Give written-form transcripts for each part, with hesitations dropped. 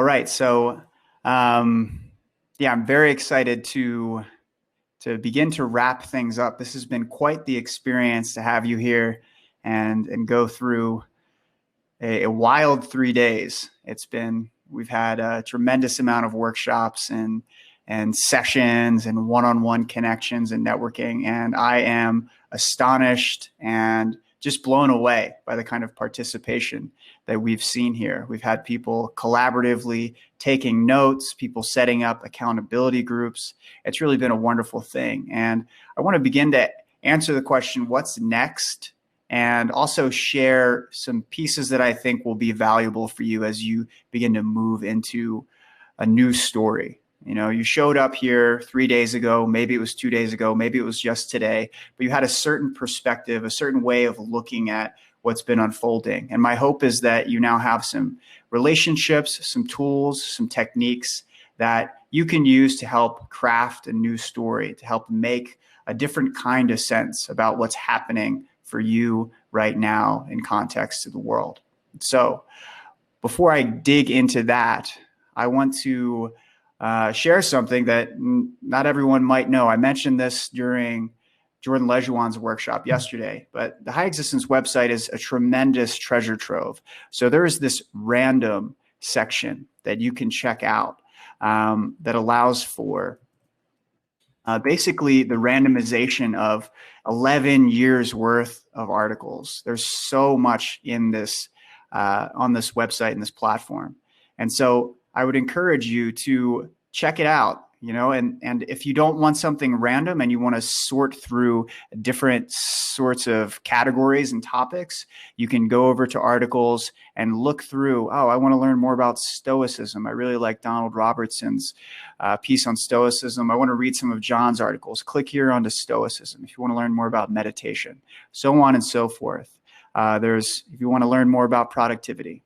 right. So, yeah, I'm very excited to begin to wrap things up. This has been quite the experience to have you here and go through a wild 3 days. We've had a tremendous amount of workshops and sessions and one-on-one connections and networking. And I am astonished and just blown away by the kind of participation that we've seen here. We've had people collaboratively taking notes, people setting up accountability groups. It's really been a wonderful thing. And I want to begin to answer the question, what's next? And also share some pieces that I think will be valuable for you as you begin to move into a new story. You know, you showed up here 3 days ago, maybe it was 2 days ago, maybe it was just today, but you had a certain perspective, a certain way of looking at what's been unfolding. And my hope is that you now have some relationships, some tools, some techniques that you can use to help craft a new story, to help make a different kind of sense about what's happening for you right now in context of the world. So before I dig into that, I want to share something that not everyone might know. I mentioned this during Jordan Lejeun's workshop yesterday, but the HighExistence website is a tremendous treasure trove. So there is this random section that you can check out that allows for basically the randomization of 11 years worth of articles. There's so much in this on this website and this platform. And so I would encourage you to check it out, you know, and if you don't want something random and you want to sort through different sorts of categories and topics, you can go over to articles and look through, oh, I want to learn more about Stoicism. I really like Donald Robertson's piece on Stoicism. I want to read some of John's articles. Click here onto Stoicism if you want to learn more about meditation, so on and so forth. If you want to learn more about productivity.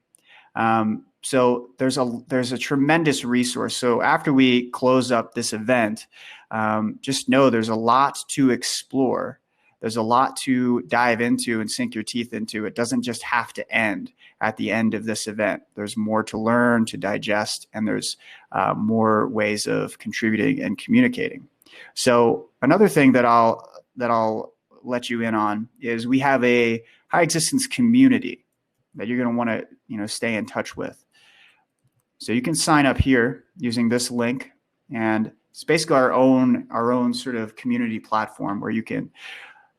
So there's a tremendous resource. So after we close up this event, just know there's a lot to explore. There's a lot to dive into and sink your teeth into. It doesn't just have to end at the end of this event. There's more to learn, to digest, and there's more ways of contributing and communicating. So another thing that I'll let you in on is we have a HighExistence community that you're going to want to stay in touch with. So you can sign up here using this link, and it's basically our own sort of community platform where you can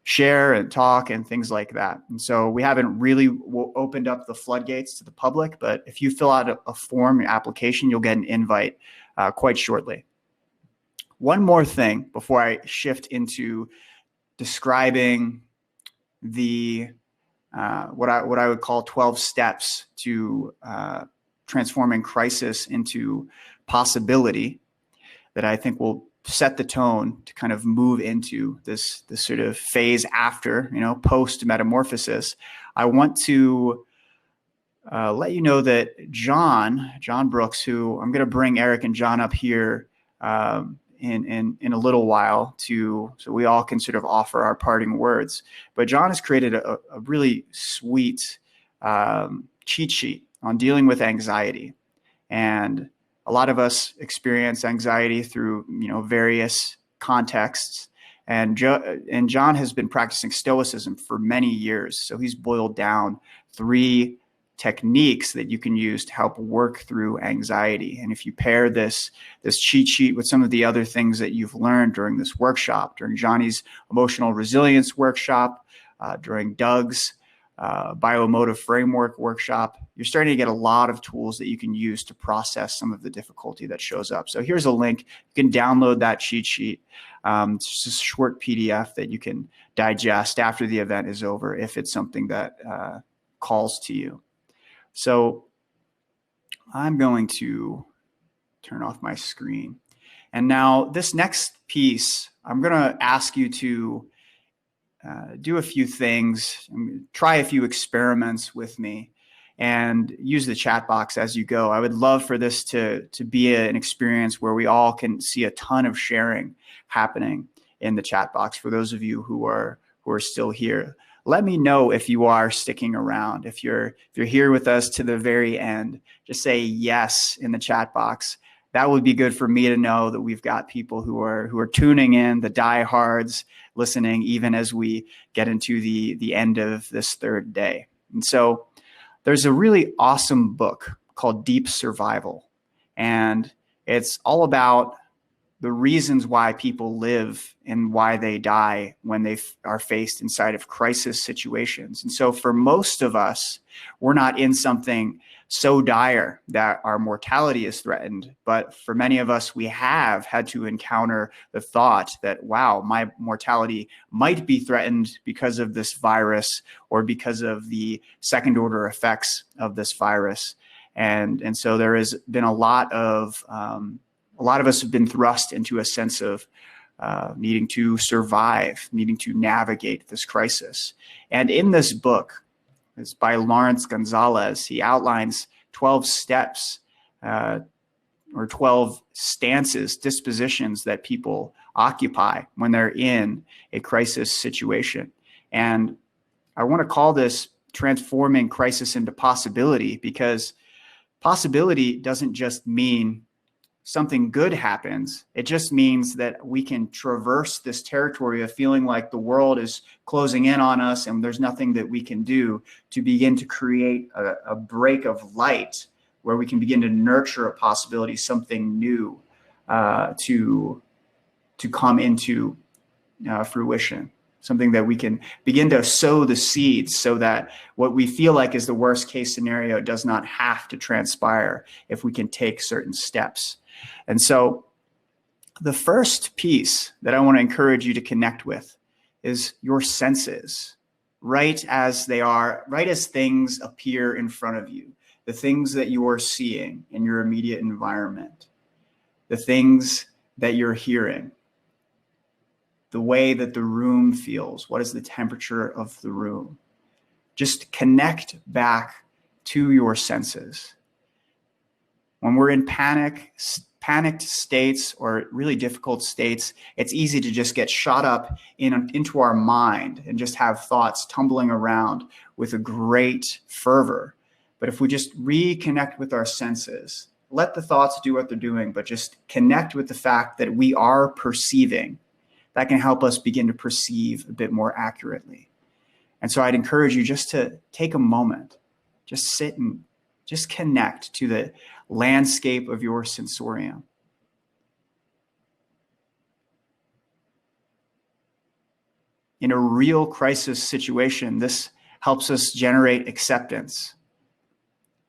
share and talk and things like that. And so we haven't really opened up the floodgates to the public, but if you fill out a form, application, you'll get an invite quite shortly. One more thing before I shift into describing the what I would call 12 steps to transforming crisis into possibility, that I think will set the tone to kind of move into this sort of phase after, post metamorphosis. I want to let you know that John Brooks, who I'm going to bring Eric and John up here in a little while so we all can sort of offer our parting words. But John has created a really sweet cheat sheet on dealing with anxiety. And a lot of us experience anxiety through, various contexts. And John has been practicing Stoicism for many years. So he's boiled down 3 techniques that you can use to help work through anxiety. And if you pair this cheat sheet with some of the other things that you've learned during this workshop, during Johnny's emotional resilience workshop, during Doug's bioemotive framework workshop, you're starting to get a lot of tools that you can use to process some of the difficulty that shows up. So here's a link. You can download that cheat sheet. It's just a short PDF that you can digest after the event is over if it's something that calls to you. So I'm going to turn off my screen. And now this next piece, I'm going to ask you to do a few things, try a few experiments with me, and use the chat box as you go. I would love for this to be an experience where we all can see a ton of sharing happening in the chat box for those of you who are still here. let me know if you are sticking around. If you're here with us to the very end, just say yes in the chat box. That would be good for me to know that we've got people who are tuning in, the diehards listening, even as we get into the end of this third day. And so there's a really awesome book called Deep Survival, and it's all about the reasons why people live and why they die when they are faced inside of crisis situations. And so for most of us, we're not in something so dire that our mortality is threatened. But for many of us, we have had to encounter the thought that, wow, my mortality might be threatened because of this virus or because of the second order effects of this virus. And so there has been a lot of us have been thrust into a sense of needing to survive, needing to navigate this crisis. And in this book, it's by Lawrence Gonzalez, he outlines 12 steps or 12 stances, dispositions that people occupy when they're in a crisis situation. And I want to call this transforming crisis into possibility, because possibility doesn't just mean something good happens. It just means that we can traverse this territory of feeling like the world is closing in on us and there's nothing that we can do, to begin to create a break of light where we can begin to nurture a possibility, something new to come into fruition, something that we can begin to sow the seeds so that what we feel like is the worst case scenario does not have to transpire if we can take certain steps. And so the first piece that I want to encourage you to connect with is your senses, right as they are, right as things appear in front of you, the things that you are seeing in your immediate environment, the things that you're hearing, the way that the room feels, what is the temperature of the room. Just connect back to your senses. When we're in panicked states or really difficult states, it's easy to just get shot up into our mind and just have thoughts tumbling around with a great fervor. But if we just reconnect with our senses, let the thoughts do what they're doing, but just connect with the fact that we are perceiving, that can help us begin to perceive a bit more accurately. And so I'd encourage you just to take a moment, just sit and just connect to the landscape of your sensorium. In a real crisis situation, this helps us generate acceptance.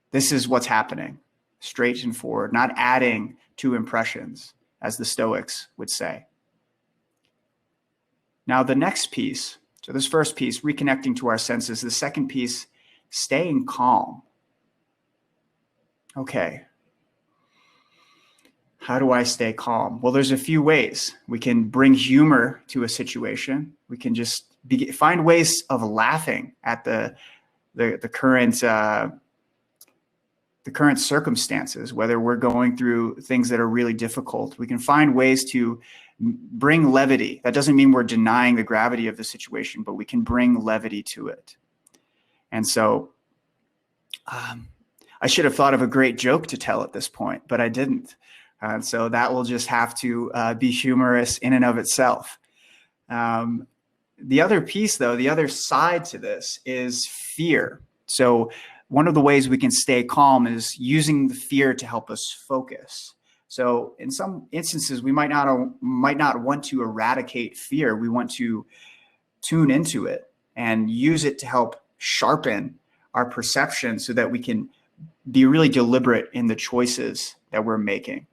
This is what's happening, straight and forward, not adding to impressions, as the Stoics would say. Now, the next piece, so this first piece, reconnecting to our senses. The second piece, staying calm. Okay. How do I stay calm? Well, there's a few ways. We can bring humor to a situation. We can just find ways of laughing at the current circumstances, whether we're going through things that are really difficult. We can find ways to bring levity. That doesn't mean we're denying the gravity of the situation, but we can bring levity to it. And so I should have thought of a great joke to tell at this point, but I didn't. So that will just have to be humorous in and of itself. The other piece, though, the other side to this is fear. So one of the ways we can stay calm is using the fear to help us focus. So in some instances, we might not want to eradicate fear. We want to tune into it and use it to help sharpen our perception so that we can be really deliberate in the choices that we're making.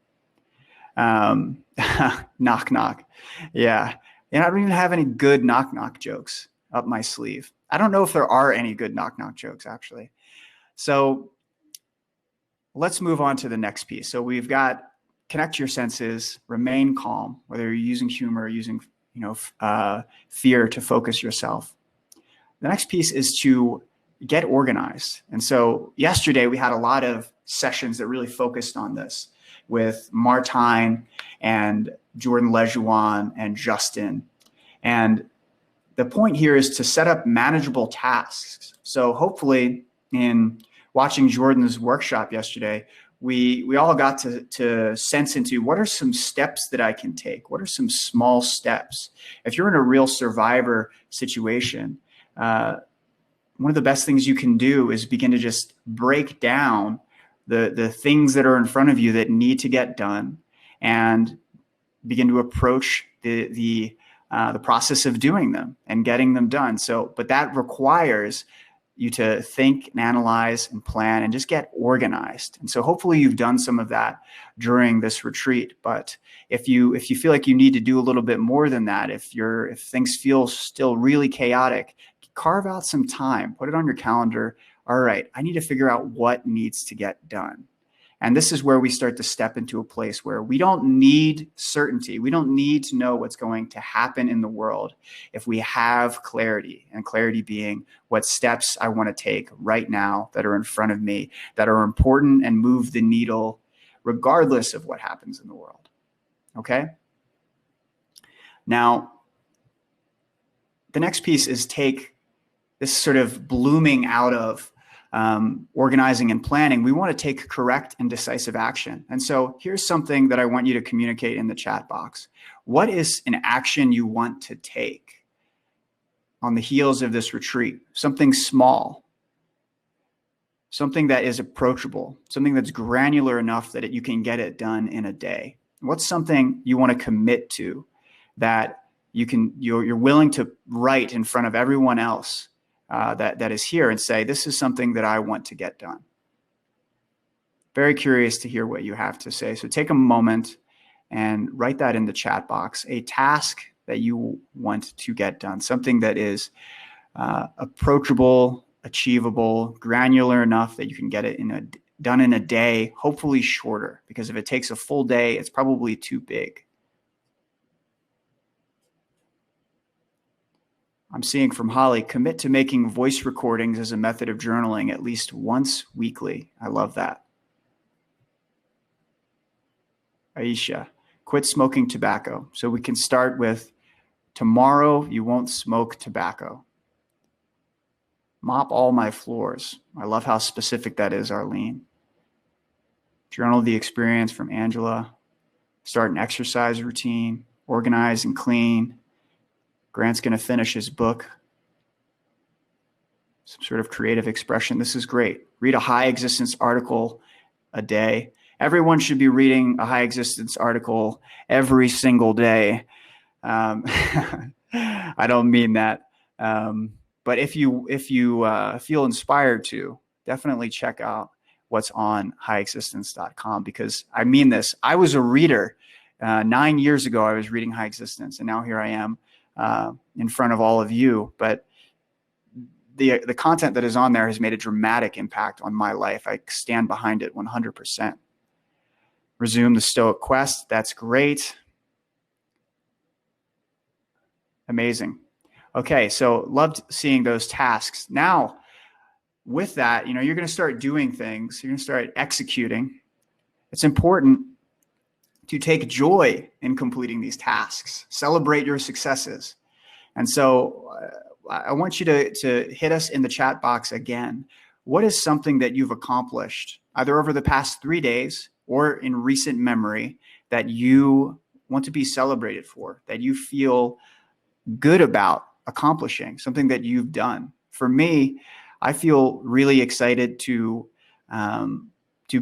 Knock, knock. Yeah. And I don't even have any good knock, knock jokes up my sleeve. I don't know if there are any good knock, knock jokes, actually. So let's move on to the next piece. So we've got connect your senses, remain calm, whether you're using humor or using fear to focus yourself. The next piece is to get organized. And so yesterday we had a lot of sessions that really focused on this with Martine and Jordan Lejuan and Justin. And the point here is to set up manageable tasks. So hopefully in watching Jordan's workshop yesterday, we all got to sense into what are some steps that I can take? What are some small steps? If you're in a real survivor situation, one of the best things you can do is begin to just break down the things that are in front of you that need to get done, and begin to approach the process of doing them and getting them done. So, but that requires you to think and analyze and plan and just get organized. And so hopefully you've done some of that during this retreat. But if you feel like you need to do a little bit more than that, if things feel still really chaotic, carve out some time, put it on your calendar. All right, I need to figure out what needs to get done. And this is where we start to step into a place where we don't need certainty. We don't need to know what's going to happen in the world if we have clarity, and clarity being what steps I want to take right now that are in front of me, that are important and move the needle regardless of what happens in the world. Okay? Now, the next piece is take this sort of blooming out of organizing and planning. We want to take correct and decisive action. And so here's something that I want you to communicate in the chat box. What is an action you want to take on the heels of this retreat? Something small, something that is approachable, something that's granular enough that you can get it done in a day. What's something you want to commit to that you're willing to write in front of everyone else that is here and say, this is something that I want to get done? Very curious to hear what you have to say. So take a moment and write that in the chat box, a task that you want to get done, something that is approachable, achievable, granular enough that you can get it done in a day, hopefully shorter, because if it takes a full day, it's probably too big. I'm seeing from Holly, commit to making voice recordings as a method of journaling at least once weekly. I love that. Aisha, quit smoking tobacco. So we can start with tomorrow, you won't smoke tobacco. Mop all my floors. I love how specific that is, Arlene. Journal the experience from Angela. Start an exercise routine. Organize and clean. Grant's going to finish his book. Some sort of creative expression. This is great. Read a HighExistence article a day. Everyone should be reading a HighExistence article every single day. I don't mean that. But if you feel inspired to, definitely check out what's on HighExistence.com, because I mean this. I was a reader. 9 years ago, I was reading HighExistence, and now here I am in front of all of you. But the content that is on there has made a dramatic impact on my life. I stand behind it 100%. Resume the Stoic Quest. That's great. Amazing. Okay, so loved seeing those tasks. Now, with that, you're going to start doing things. You're going to start executing. It's important to take joy in completing these tasks. Celebrate your successes. And so I want you to hit us in the chat box again. What is something that you've accomplished, either over the past 3 days or in recent memory, that you want to be celebrated for, that you feel good about accomplishing, something that you've done? For me, I feel really excited to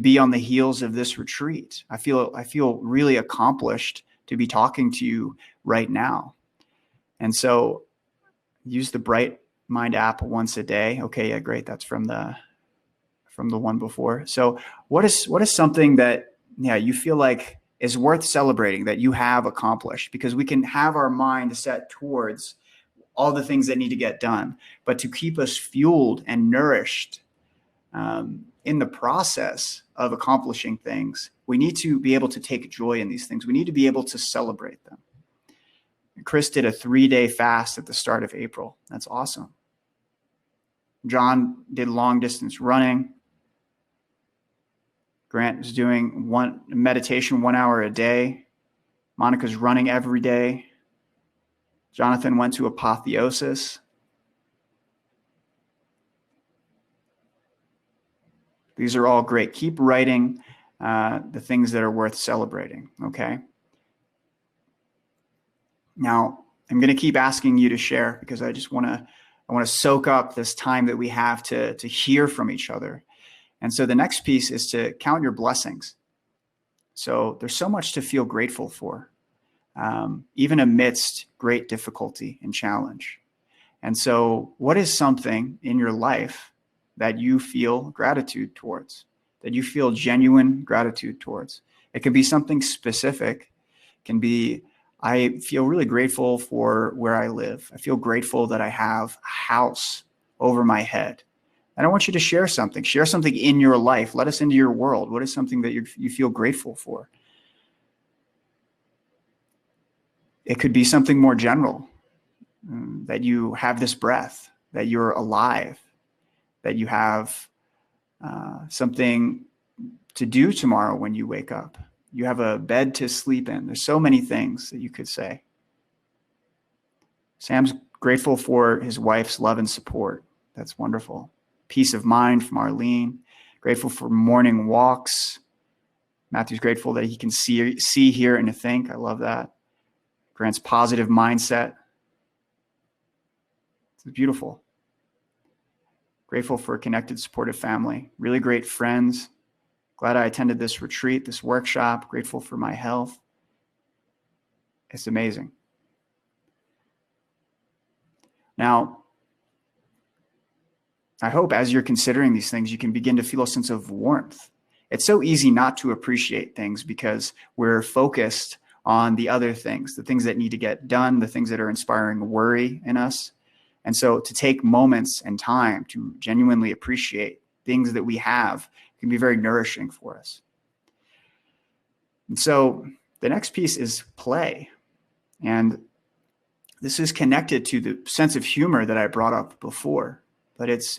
be on the heels of this retreat. I feel really accomplished to be talking to you right now. And so use the Bright Mind app once a day. Okay, yeah, great. That's from the one before. So what is something that you feel like is worth celebrating that you have accomplished? Because we can have our mind set towards all the things that need to get done, but to keep us fueled and nourished in the process of accomplishing things, we need to be able to take joy in these things. We need to be able to celebrate them. Chris did a 3-day fast at the start of April. That's awesome. John did long distance running. Grant is doing meditation 1 hour a day. Monica's running every day. Jonathan went to apotheosis. These are all great. Keep writing the things that are worth celebrating, okay? Now, I'm going to keep asking you to share because I just want to soak up this time that we have to hear from each other. And so the next piece is to count your blessings. So there's so much to feel grateful for, even amidst great difficulty and challenge. And so what is something in your life that you feel gratitude towards, that you feel genuine gratitude towards? It can be something specific. It can be, I feel really grateful for where I live. I feel grateful that I have a house over my head. And I want you to share something. Share something in your life. Let us into your world. What is something that you feel grateful for? It could be something more general, that you have this breath, that you're alive, that you have something to do tomorrow when you wake up. You have a bed to sleep in. There's so many things that you could say. Sam's grateful for his wife's love and support. That's wonderful. Peace of mind from Arlene. Grateful for morning walks. Matthew's grateful that he can see, hear, and think. I love that. Grant's positive mindset. It's beautiful. Grateful for a connected, supportive family. Really great friends. Glad I attended this retreat, this workshop. Grateful for my health. It's amazing. Now, I hope as you're considering these things, you can begin to feel a sense of warmth. It's so easy not to appreciate things because we're focused on the other things, the things that need to get done, the things that are inspiring worry in us. And so to take moments and time to genuinely appreciate things that we have can be very nourishing for us. And so the next piece is play. And this is connected to the sense of humor that I brought up before, but it's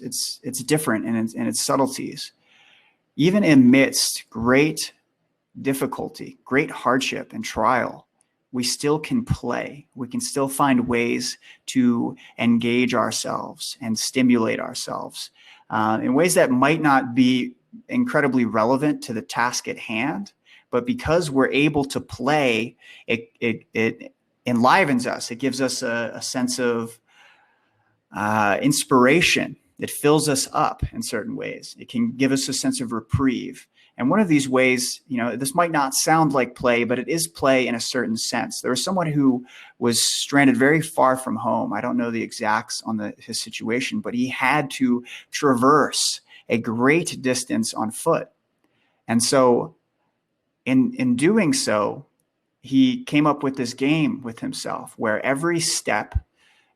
different in its subtleties. Even amidst great difficulty, great hardship and trial, we still can play. We can still find ways to engage ourselves and stimulate ourselves in ways that might not be incredibly relevant to the task at hand, but because we're able to play, it enlivens us. It gives us a sense of inspiration. It fills us up in certain ways. It can give us a sense of reprieve. And one of these ways, this might not sound like play, but it is play in a certain sense. There was someone who was stranded very far from home. I don't know the exacts on his situation, but he had to traverse a great distance on foot. And so in doing so, he came up with this game with himself where every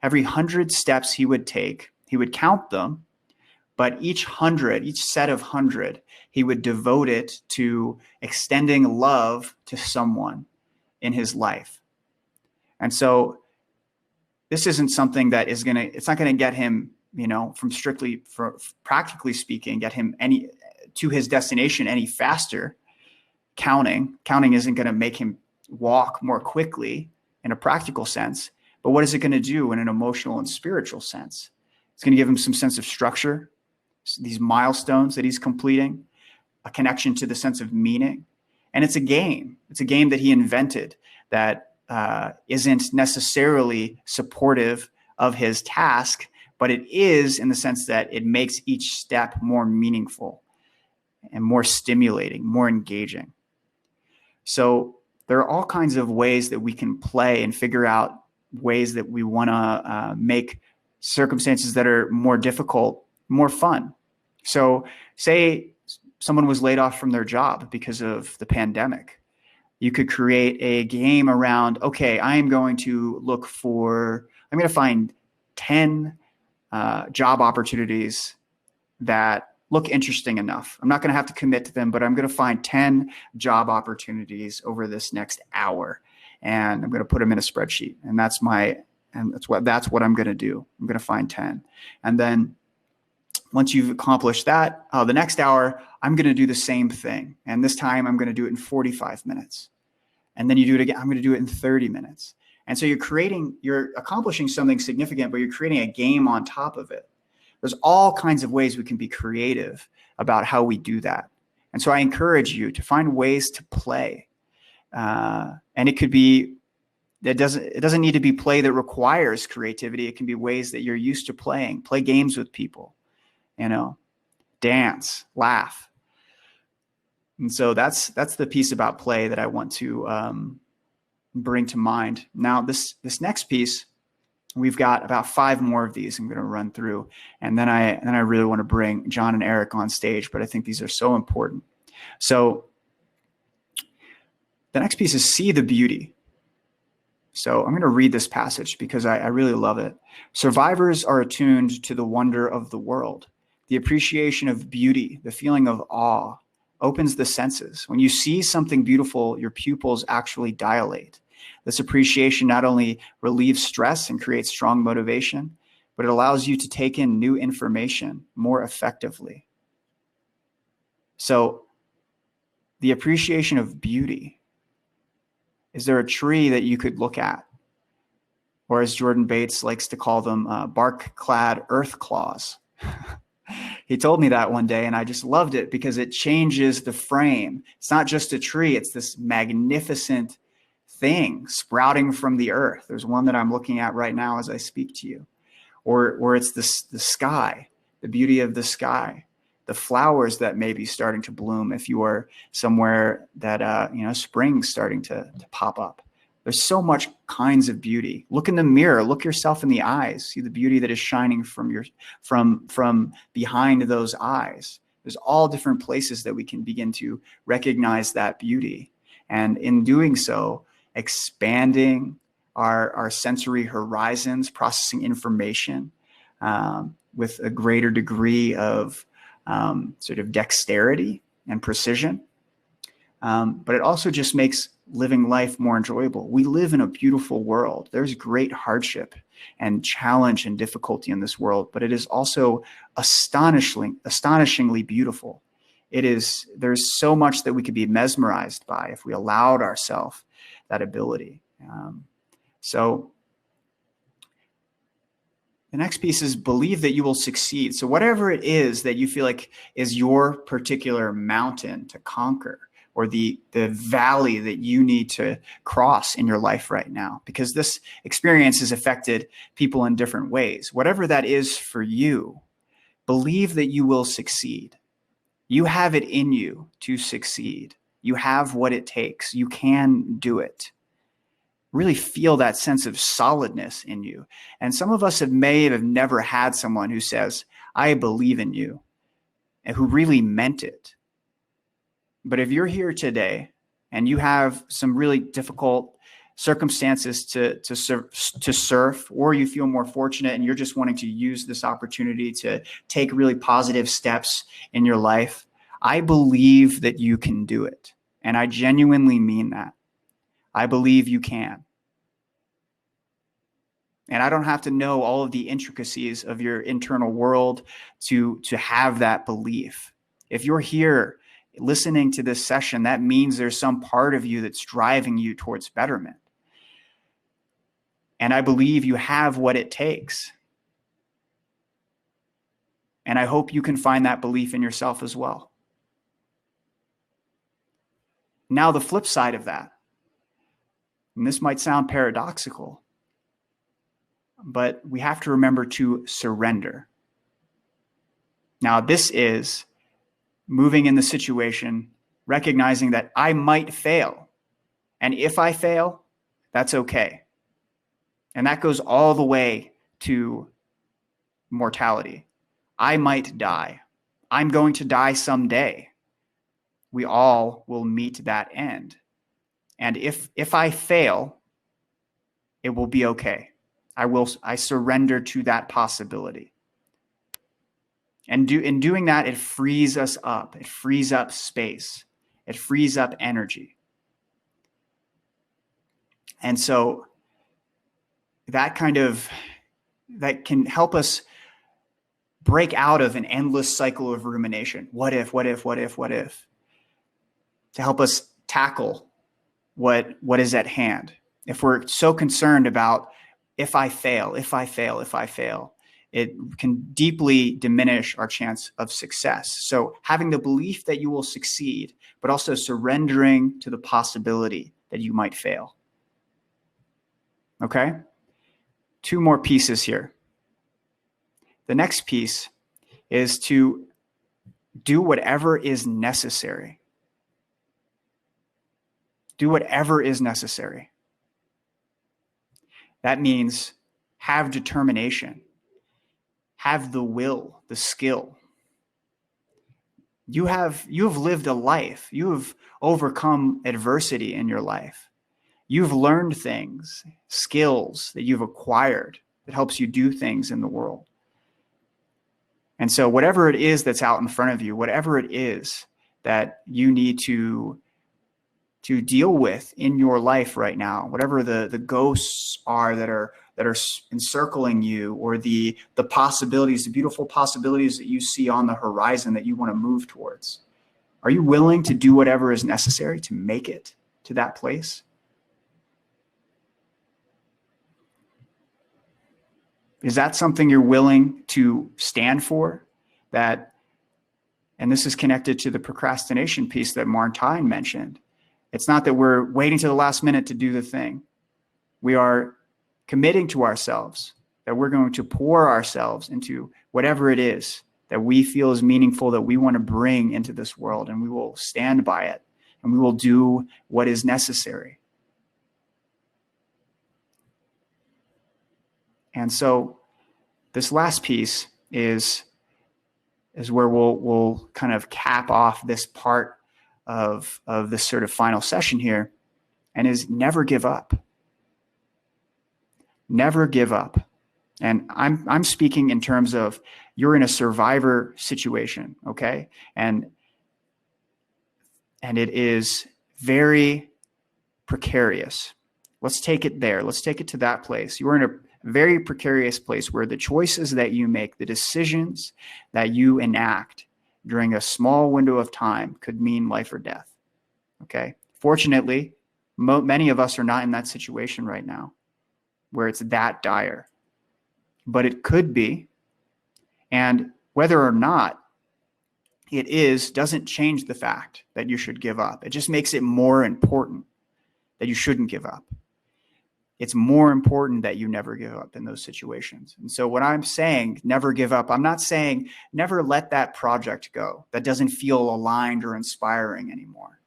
100 steps he would take, he would count them, but each set of 100, he would devote it to extending love to someone in his life. And so this isn't something that it's not going to get him, practically speaking, get him to his destination any faster. Counting isn't going to make him walk more quickly in a practical sense, but what is it going to do in an emotional and spiritual sense? It's going to give him some sense of structure, these milestones that he's completing, a connection to the sense of meaning. And it's a game. It's a game that he invented that isn't necessarily supportive of his task, but it is in the sense that it makes each step more meaningful and more stimulating, more engaging. So there are all kinds of ways that we can play and figure out ways that we want to make circumstances that are more difficult more fun. So say someone was laid off from their job because of the pandemic. You could create a game around, okay, I'm going to find 10 job opportunities that look interesting enough. I'm not going to have to commit to them, but I'm going to find 10 job opportunities over this next hour. And I'm going to put them in a spreadsheet. And that's what I'm going to do. I'm going to find 10. And then once you've accomplished that, the next hour, I'm going to do the same thing. And this time I'm going to do it in 45 minutes. And then you do it again. I'm going to do it in 30 minutes. And so you're accomplishing something significant, but you're creating a game on top of it. There's all kinds of ways we can be creative about how we do that. And so I encourage you to find ways to play. And it could be, it doesn't need to be play that requires creativity. It can be ways that you're used to playing. Play games with people, dance, laugh. And so that's the piece about play that I want to bring to mind. Now, this next piece, we've got about 5 more of these I'm going to run through, and then I really want to bring John and Eric on stage, but I think these are so important. So the next piece is see the beauty. So I'm going to read this passage because I really love it. Survivors are attuned to the wonder of the world. The appreciation of beauty, the feeling of awe, opens the senses. When you see something beautiful, your pupils actually dilate. This appreciation not only relieves stress and creates strong motivation, but it allows you to take in new information more effectively. So the appreciation of beauty. Is there a tree that you could look at? Or as Jordan Bates likes to call them, bark-clad earth claws. He told me that one day, and I just loved it because it changes the frame. It's not just a tree. It's this magnificent thing sprouting from the earth. There's one that I'm looking at right now as I speak to you. Or it's the sky, the beauty of the sky, the flowers that may be starting to bloom if you are somewhere that, spring's starting to pop up. There's so much kinds of beauty. Look in the mirror, look yourself in the eyes, see the beauty that is shining from behind those eyes. There's all different places that we can begin to recognize that beauty. And in doing so, expanding our sensory horizons, processing information with a greater degree of sort of dexterity and precision. But it also just makes living life more enjoyable. We live in a beautiful world. There's great hardship and challenge and difficulty in this world, but it is also astonishingly beautiful. There's so much that we could be mesmerized by if we allowed ourselves that ability. So the next piece is believe that you will succeed. So whatever it is that you feel like is your particular mountain to conquer, or the valley that you need to cross in your life right now, because this experience has affected people in different ways. Whatever that is for you, believe that you will succeed. You have it in you to succeed. You have what it takes. You can do it. Really feel that sense of solidness in you. And some of us may have never had someone who says, I believe in you, and who really meant it. But if you're here today and you have some really difficult circumstances to surf, or you feel more fortunate and you're just wanting to use this opportunity to take really positive steps in your life, I believe that you can do it. And I genuinely mean that. I believe you can. And I don't have to know all of the intricacies of your internal world to have that belief. If you're here listening to this session, that means there's some part of you that's driving you towards betterment. And I believe you have what it takes. And I hope you can find that belief in yourself as well. Now, the flip side of that, and this might sound paradoxical, but we have to remember to surrender. Now, this is moving in the situation, recognizing that I might fail. And if I fail, that's okay. And that goes all the way to mortality. I might die. I'm going to die someday. We all will meet that end. And if I fail, it will be okay. I surrender to that possibility. And in doing that, it frees us up. It frees up space. It frees up energy. And so that can help us break out of an endless cycle of rumination. What if? To help us tackle what is at hand. if we're so concerned about if I fail, if I fail, if I fail, it can deeply diminish our chance of success. So having the belief that you will succeed, but also surrendering to the possibility that you might fail. Okay? 2 more pieces here. The next piece is to do whatever is necessary. Do whatever is necessary. That means have determination, have the will, the skill. You have lived a life. You have overcome adversity in your life. You've learned things, skills that you've acquired that helps you do things in the world. And so whatever it is that's out in front of you, whatever it is that you need to deal with in your life right now, whatever the ghosts are that are encircling you, or the possibilities, the beautiful possibilities that you see on the horizon that you want to move towards. Are you willing to do whatever is necessary to make it to that place? Is that something you're willing to stand for? And this is connected to the procrastination piece that Martine mentioned. It's not that we're waiting to the last minute to do the thing. We are committing to ourselves that we're going to pour ourselves into whatever it is that we feel is meaningful, that we want to bring into this world, and we will stand by it, and we will do what is necessary. And so this last piece is where we'll kind of cap off this part of this sort of final session here, and is never give up. Never give up. And I'm speaking in terms of you're in a survivor situation, okay? And it is very precarious. Let's take it there. Let's take it to that place. You're in a very precarious place where the choices that you make, the decisions that you enact during a small window of time could mean life or death. Okay. Fortunately, many of us are not in that situation right now where it's that dire, but it could be. And whether or not it is, doesn't change the fact that you should give up. It just makes it more important that you shouldn't give up. It's more important that you never give up in those situations. And so when I'm saying never give up, I'm not saying never let that project go that doesn't feel aligned or inspiring anymore.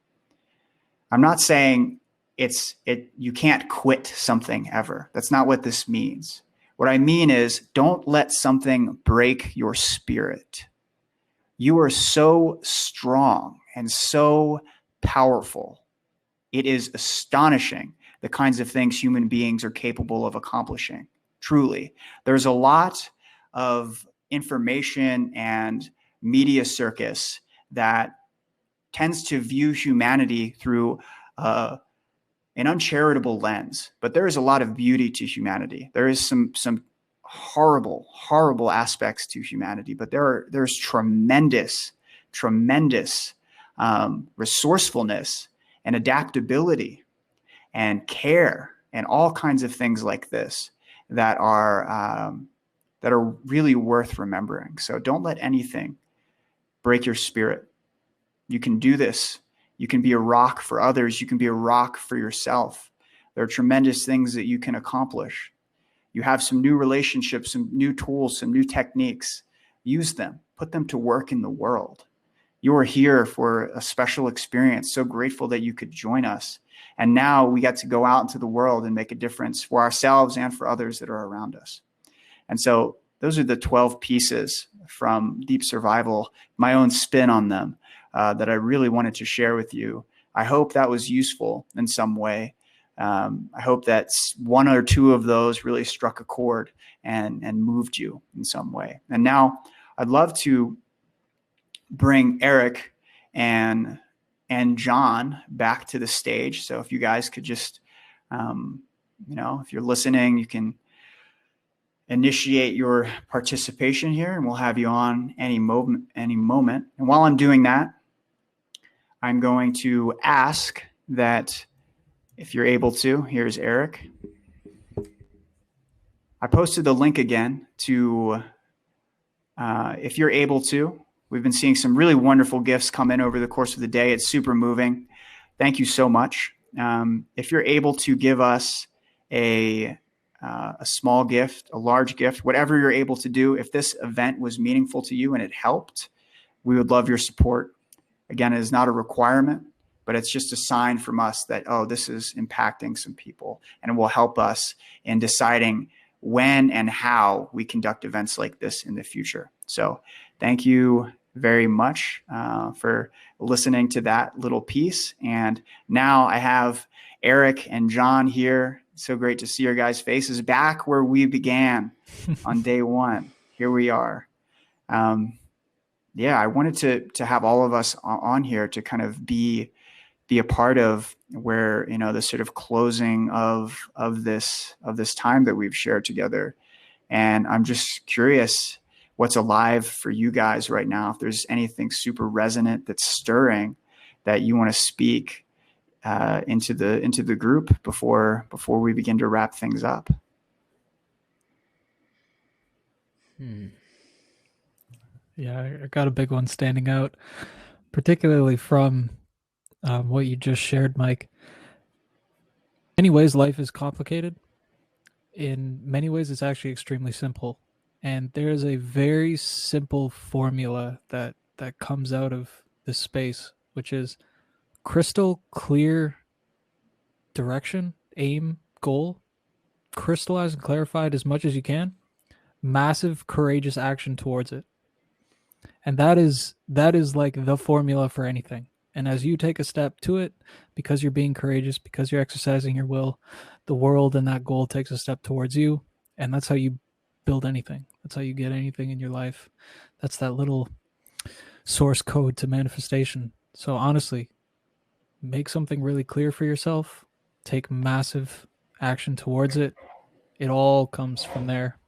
I'm not saying you can't quit something ever. That's not what this means. What I mean is don't let something break your spirit. You are so strong and so powerful. It is astonishing the kinds of things human beings are capable of accomplishing. Truly. There's a lot of information and media circus that tends to view humanity through an uncharitable lens, but there is a lot of beauty to humanity. There is some horrible, horrible aspects to humanity, but there's tremendous resourcefulness and adaptability and care and all kinds of things like this that are really worth remembering. So don't let anything break your spirit. You can do this. You can be a rock for others. You can be a rock for yourself. There are tremendous things that you can accomplish. You have some new relationships, some new tools, some new techniques. Use them. Put them to work in the world. You are here for a special experience. So grateful that you could join us. And now we get to go out into the world and make a difference for ourselves and for others that are around us. And so those are the 12 pieces from Deep Survival, my own spin on them, that I really wanted to share with you. I hope that was useful in some way. I hope that one or two of those really struck a chord and moved you in some way. And now I'd love to bring Eric and John back to the stage. So if you guys could just, if you're listening, you can initiate your participation here, and we'll have you on any moment. And while I'm doing that, I'm going to ask that if you're able to, here's Eric. I posted the link again to, if you're able to. We've been seeing some really wonderful gifts come in over the course of the day. It's super moving. Thank you so much. If you're able to give us a small gift, a large gift, whatever you're able to do, if this event was meaningful to you and it helped, we would love your support. Again, it is not a requirement, but it's just a sign from us that, oh, this is impacting some people, and it will help us in deciding when and how we conduct events like this in the future. So thank you very much for listening to that little piece. And now I have Eric and John here. So great to see your guys' faces back where we began on day one. Here we are. Yeah, I wanted to have all of us on here to kind of be a part of where, you know, the sort of closing of this time that we've shared together. And I'm just curious what's alive for you guys right now. If there's anything super resonant that's stirring that you want to speak into the group before we begin to wrap things up. Yeah, I got a big one standing out, particularly from what you just shared, Mike. In many ways, life is complicated. In many ways, it's actually extremely simple. And there's a very simple formula that comes out of this space, which is crystal clear direction, aim, goal, crystallize and clarify it as much as you can, massive courageous action towards it. And that is like the formula for anything. And as you take a step to it, because you're being courageous, because you're exercising your will, the world and that goal takes a step towards you. And that's how you build anything. That's how you get anything in your life. That's that little source code to manifestation. So honestly, make something really clear for yourself, take massive action towards it. It all comes from there.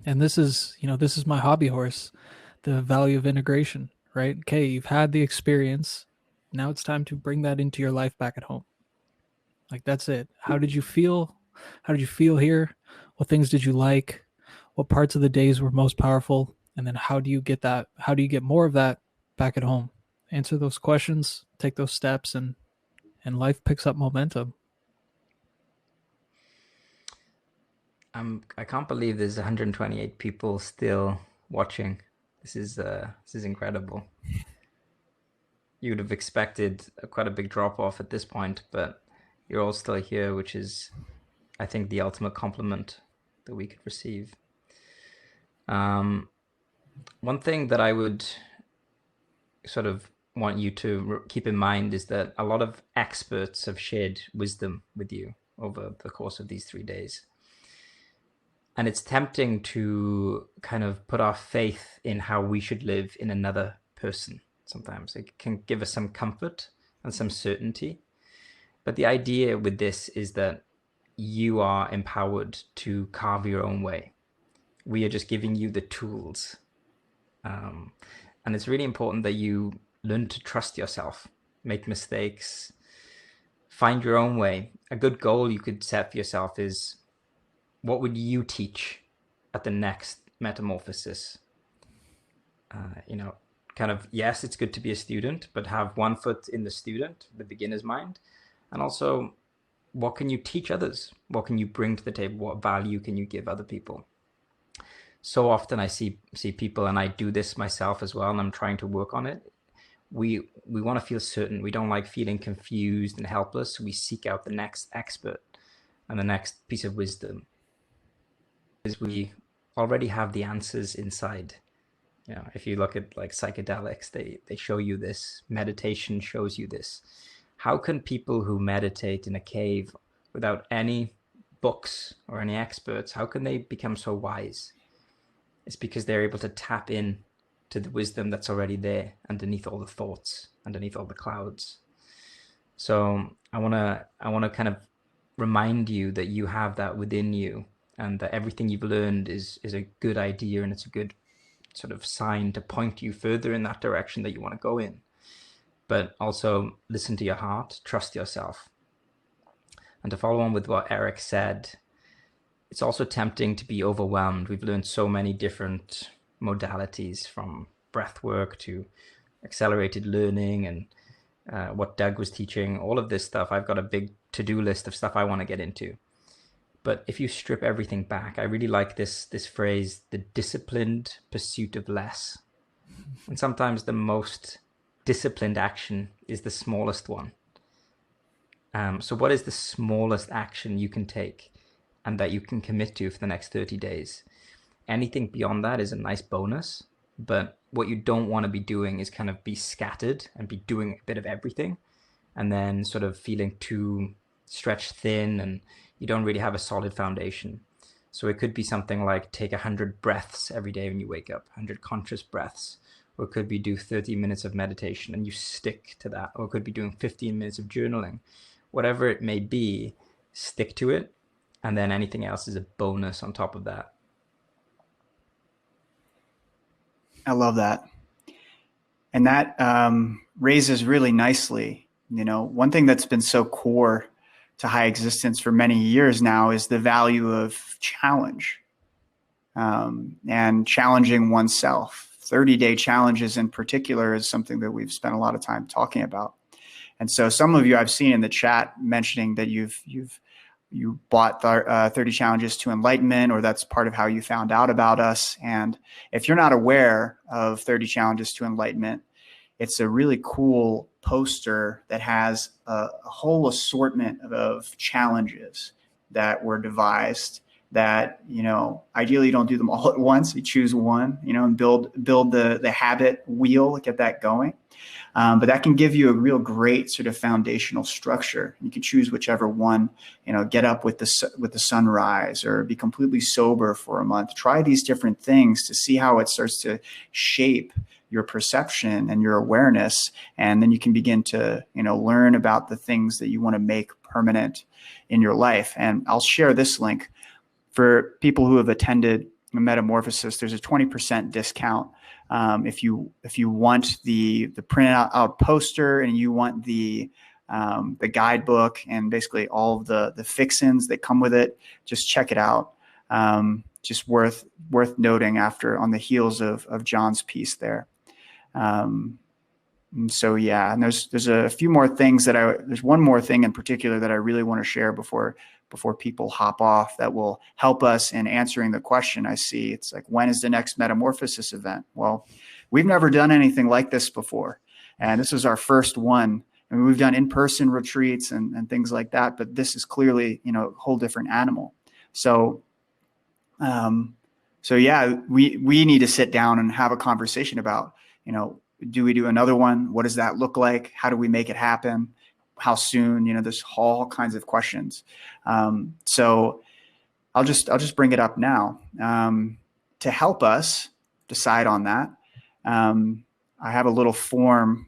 And this is my hobby horse, the value of integration, right? Okay, you've had the experience. Now it's time to bring that into your life back at home. Like, that's it. How did you feel? How did you feel here? What things did you like? What parts of the days were most powerful? And then how do you get that? How do you get more of that back at home? Answer those questions, take those steps, and life picks up momentum. I can't believe there's 128 people still watching. This is incredible. You would have expected quite a big drop off at this point, but you're all still here, which is, I think, the ultimate compliment that we could receive. One thing that I would sort of want you to keep in mind is that a lot of experts have shared wisdom with you over the course of these 3 days. And it's tempting to kind of put our faith in how we should live in another person. Sometimes it can give us some comfort and some certainty. But the idea with this is that you are empowered to carve your own way. We are just giving you the tools. And it's really important that you learn to trust yourself, make mistakes, find your own way. A good goal you could set for yourself is, what would you teach at the next Metamorphosis? Kind of, yes, it's good to be a student, but have one foot in the student, the beginner's mind. And also, what can you teach others? What can you bring to the table? What value can you give other people? So often I see people, and I do this myself as well, and I'm trying to work on it. We want to feel certain. We don't like feeling confused and helpless. So we seek out the next expert and the next piece of wisdom. Because we already have the answers inside. You know, if you look at like psychedelics, they show you this. Meditation shows you this. How can people who meditate in a cave without any books or any experts, how can they become so wise? It's because they're able to tap in to the wisdom that's already there underneath all the thoughts, underneath all the clouds. So I want to kind of remind you that you have that within you, and that everything you've learned is a good idea, and it's a good sort of sign to point you further in that direction that you want to go in. But also listen to your heart, trust yourself. And to follow on with what Eric said, it's also tempting to be overwhelmed. We've learned so many different modalities, from breath work to accelerated learning and what Doug was teaching, all of this stuff. I've got a big to-do list of stuff I want to get into. But if you strip everything back, I really like this phrase, the disciplined pursuit of less. And sometimes the most disciplined action is the smallest one. So what is the smallest action you can take and that you can commit to for the next 30 days? Anything beyond that is a nice bonus, but what you don't want to be doing is kind of be scattered and be doing a bit of everything and then sort of feeling too stretched thin and you don't really have a solid foundation. So it could be something like take 100 breaths every day when you wake up, 100 conscious breaths. Or it could be do 30 minutes of meditation and you stick to that. Or it could be doing 15 minutes of journaling. Whatever it may be, stick to it. And then anything else is a bonus on top of that. I love that. And that raises really nicely, one thing that's been so core to HighExistence for many years now is the value of challenge and challenging oneself. 30-day challenges in particular is something that we've spent a lot of time talking about. And so some of you I've seen in the chat mentioning that you bought 30 Challenges to Enlightenment, or that's part of how you found out about us. And if you're not aware of 30 Challenges to Enlightenment, it's a really cool poster that has a whole assortment of challenges that were devised that, ideally you don't do them all at once. You choose one, and build the habit wheel, get that going. But that can give you a real great sort of foundational structure. You can choose whichever one, get up with the sunrise or be completely sober for a month. Try these different things to see how it starts to shape your perception and your awareness. And then you can begin to, learn about the things that you want to make permanent in your life. And I'll share this link for people who have attended Metamorphosis. There's a 20% discount. If you want the printed out poster and you want the guidebook and basically all of the fixins that come with it, just check it out. Just worth noting on the heels of John's piece there. So yeah, and there's a few more things there's one more thing in particular that I really want to share before people hop off that will help us in answering the question I see. It's like, when is the next Metamorphosis event? Well, we've never done anything like this before. And this is our first one. I mean, we've done in-person retreats and things like that, but this is clearly, a whole different animal. So, yeah, we need to sit down and have a conversation about, do we do another one? What does that look like? How do we make it happen? How soon? There's all kinds of questions. So I'll just bring it up now to help us decide on that. I have a little form.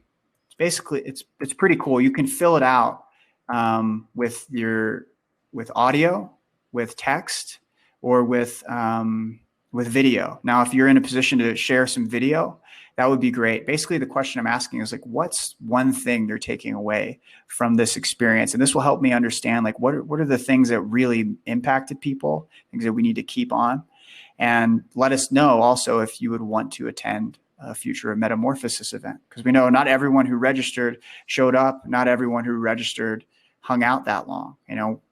Basically, it's pretty cool. You can fill it out with audio, with text, or with video. Now, if you're in a position to share some video, that would be great. Basically, the question I'm asking is like, what's one thing they're taking away from this experience? And this will help me understand, like, what are the things that really impacted people, things that we need to keep on. And let us know also if you would want to attend a future Metamorphosis event, because we know not everyone who registered showed up. Not everyone who registered hung out that long.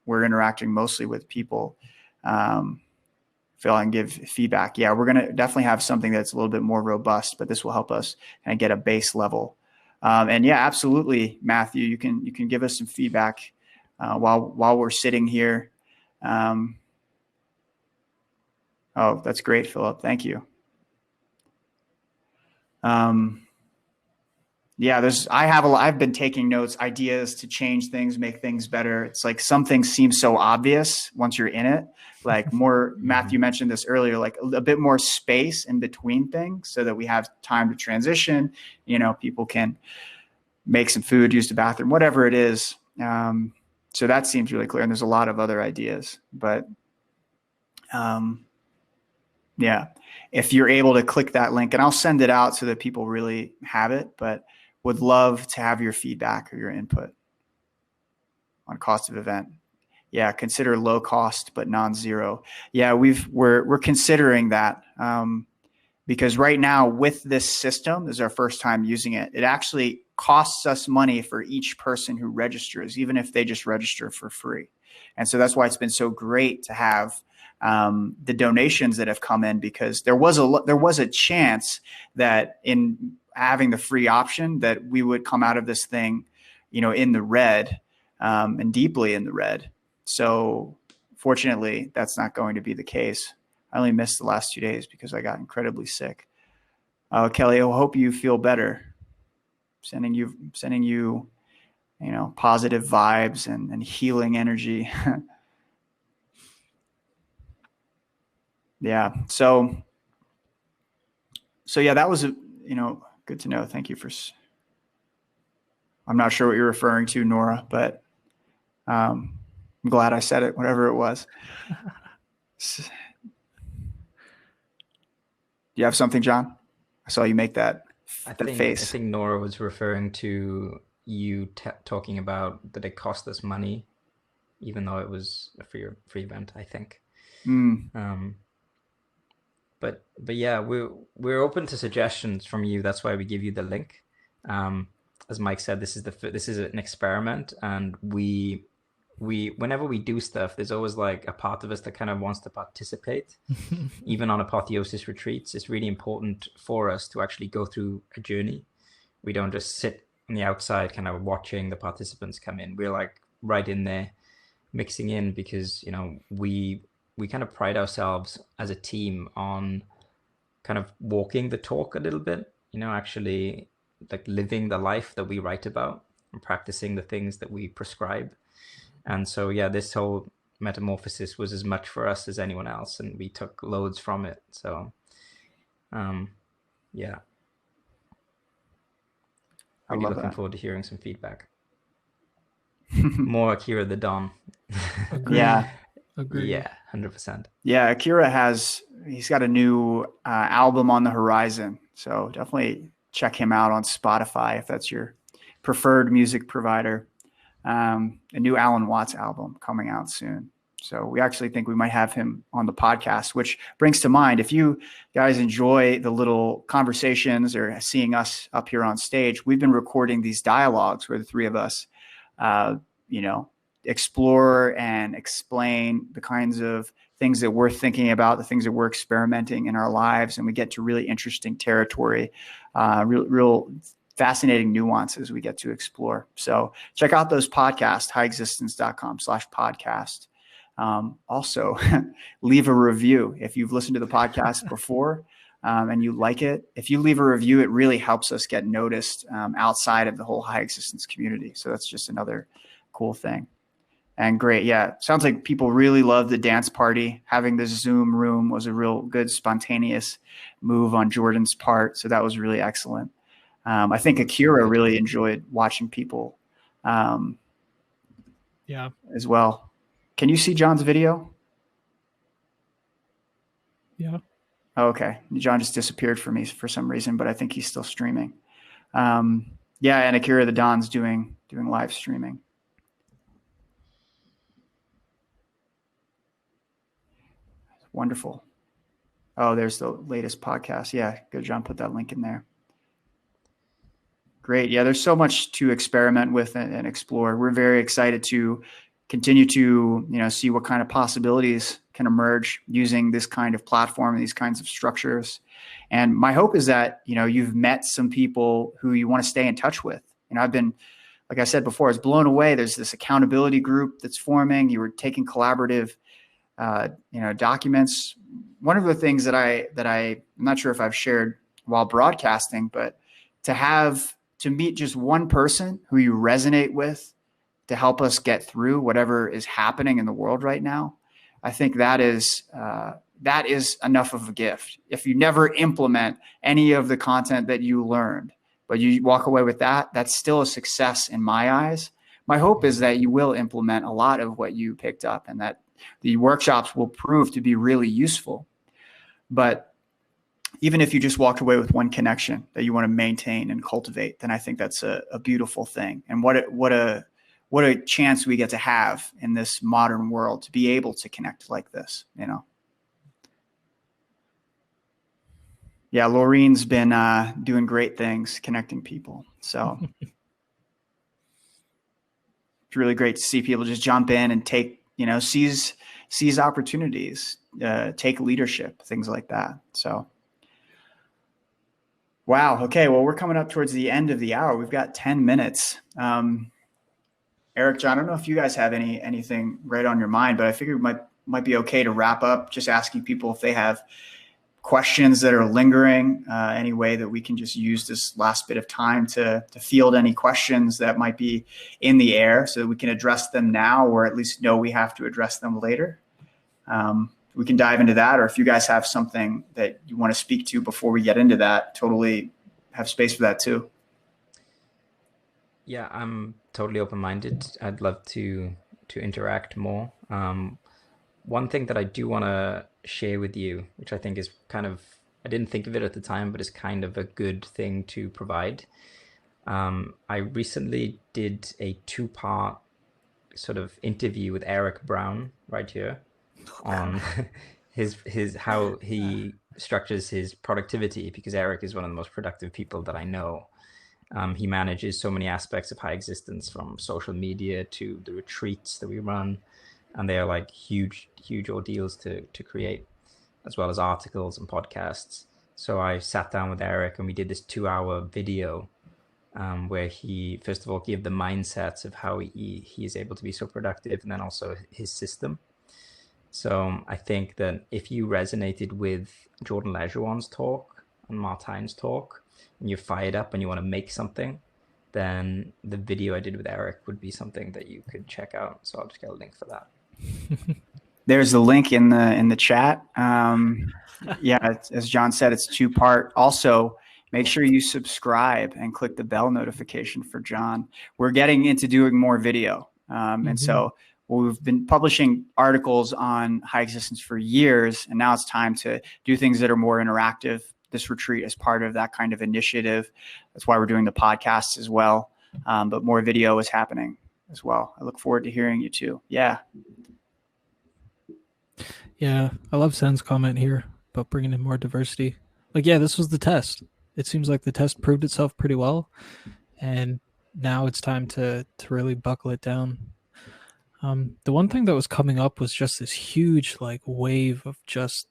We're interacting mostly with people. Phil, I can give feedback. Yeah, we're going to definitely have something that's a little bit more robust, but this will help us kind of get a base level. And yeah, absolutely, Matthew, you can give us some feedback while we're sitting here. Oh, that's great, Philip. Thank you. Yeah, I've been taking notes, ideas to change things, make things better. It's like some things seem so obvious once you're in it. Like more, Matthew mentioned this earlier, like a bit more space in between things so that we have time to transition. People can make some food, use the bathroom, whatever it is. So that seems really clear. And there's a lot of other ideas, but yeah, if you're able to click that link, and I'll send it out so that people really have it, but would love to have your feedback or your input on cost of event. Yeah, consider low cost but non-zero. Yeah, we're considering that, because right now with this system, this is our first time using it. It actually costs us money for each person who registers, even if they just register for free. And so that's why it's been so great to have the donations that have come in, because there was a chance that in having the free option that we would come out of this thing, in the red, and deeply in the red. So fortunately, that's not going to be the case. I only missed the last 2 days because I got incredibly sick. Kelly, I hope you feel better. Sending you, positive vibes and healing energy. Yeah. So yeah, that was good to know. Thank you I'm not sure what you're referring to, Nora, but I'm glad I said it, whatever it was. Do you have something, John? I saw you make that face. I think Nora was referring to you talking about that it cost us money, even though it was a free event, I think. But yeah, we're open to suggestions from you. That's why we give you the link. As Mike said, this is an experiment, and we whenever we do stuff, there's always like a part of us that kind of wants to participate. Even on apotheosis retreats, it's really important for us to actually go through a journey. We don't just sit on the outside kind of watching the participants come in. We're like right in there mixing in, because we kind of pride ourselves as a team on kind of walking the talk a little bit, actually like living the life that we write about and practicing the things that we prescribe. And so, yeah, this whole metamorphosis was as much for us as anyone else, and we took loads from it. So, yeah. Really looking forward to hearing some feedback. More Akira the Don. Yeah. Agreed. Yeah, 100%. Yeah, Akira he's got a new album on the horizon. So definitely check him out on Spotify if that's your preferred music provider. A new Alan Watts album coming out soon. So we actually think we might have him on the podcast, which brings to mind, if you guys enjoy the little conversations or seeing us up here on stage, we've been recording these dialogues where the three of us, explore and explain the kinds of things that we're thinking about, the things that we're experimenting in our lives. And we get to really interesting territory, real fascinating nuances we get to explore. So check out those podcasts, highexistence.com/podcast. Also, leave a review. If you've listened to the podcast before and you like it, if you leave a review, it really helps us get noticed outside of the whole High Existence community. So that's just another cool thing. And great. Yeah. Sounds like people really love the dance party. Having the Zoom room was a real good spontaneous move on Jordan's part. So that was really excellent. I think Akira really enjoyed watching people as well. Can you see John's video? Yeah. Oh, okay. John just disappeared for me for some reason, but I think he's still streaming. And Akira the Don's doing live streaming. Wonderful. Oh, there's the latest podcast. Yeah, good, John. Put that link in there. Great. Yeah, there's so much to experiment with and explore. We're very excited to continue to, see what kind of possibilities can emerge using this kind of platform and these kinds of structures. And my hope is that, you've met some people who you want to stay in touch with. I've been, like I said before, I was blown away. There's this accountability group that's forming. You were taking collaborative documents. One of the things that I'm not sure if I've shared while broadcasting, but to meet just one person who you resonate with to help us get through whatever is happening in the world right now, I think that is enough of a gift. If you never implement any of the content that you learned, but you walk away with that, that's still a success in my eyes. My hope is that you will implement a lot of what you picked up and that the workshops will prove to be really useful. But even if you just walked away with one connection that you want to maintain and cultivate, then I think that's a beautiful thing. And what what a chance we get to have in this modern world to be able to connect like this, you know? Yeah, Laureen's been doing great things, connecting people. So it's really great to see people just jump in and take, you know, seize opportunities, take leadership, things like that. So, wow. Okay. Well, we're coming up towards the end of the hour. We've got 10 minutes. Eric, John, I don't know if you guys have anything right on your mind, but I figured it might be okay to wrap up just asking people if they have questions that are lingering, any way that we can just use this last bit of time to field any questions that might be in the air so that we can address them now, or at least know we have to address them later. We can dive into that, or if you guys have something that you want to speak to before we get into that, totally have space for that too. Yeah, I'm totally open-minded. I'd love to interact more. One thing that I do want to share with you, which I think is kind of, I didn't think of it at the time, but it's kind of a good thing to provide. I recently did a 2-part sort of interview with Eric Brown right here on his how he structures his productivity, because Eric is one of the most productive people that I know. He manages so many aspects of HighExistence, from social media to the retreats that we run. And they are like huge ordeals to create, as well as articles and podcasts. So I sat down with Eric and we did this 2-hour video where he, first of all, gave the mindsets of how he is able to be so productive, and then also his system. So I think that if you resonated with Jordan Lejeun's talk and Martine's talk, and you're fired up and you want to make something, then the video I did with Eric would be something that you could check out. So I'll just get a link for that. There's the link in the chat. Yeah, as John said, it's 2-part. Also, make sure you subscribe and click the bell notification for John. We're getting into doing more video. And so we've been publishing articles on HighExistence for years, and now it's time to do things that are more interactive. This retreat is part of that kind of initiative. That's why we're doing the podcasts as well. But more video is happening as well. I look forward to hearing you too. Yeah. Yeah, I love Sen's comment here about bringing in more diversity. Like, yeah, this was the test. It seems like the test proved itself pretty well, and now it's time to really buckle it down. The one thing that was coming up was just this huge like wave of just,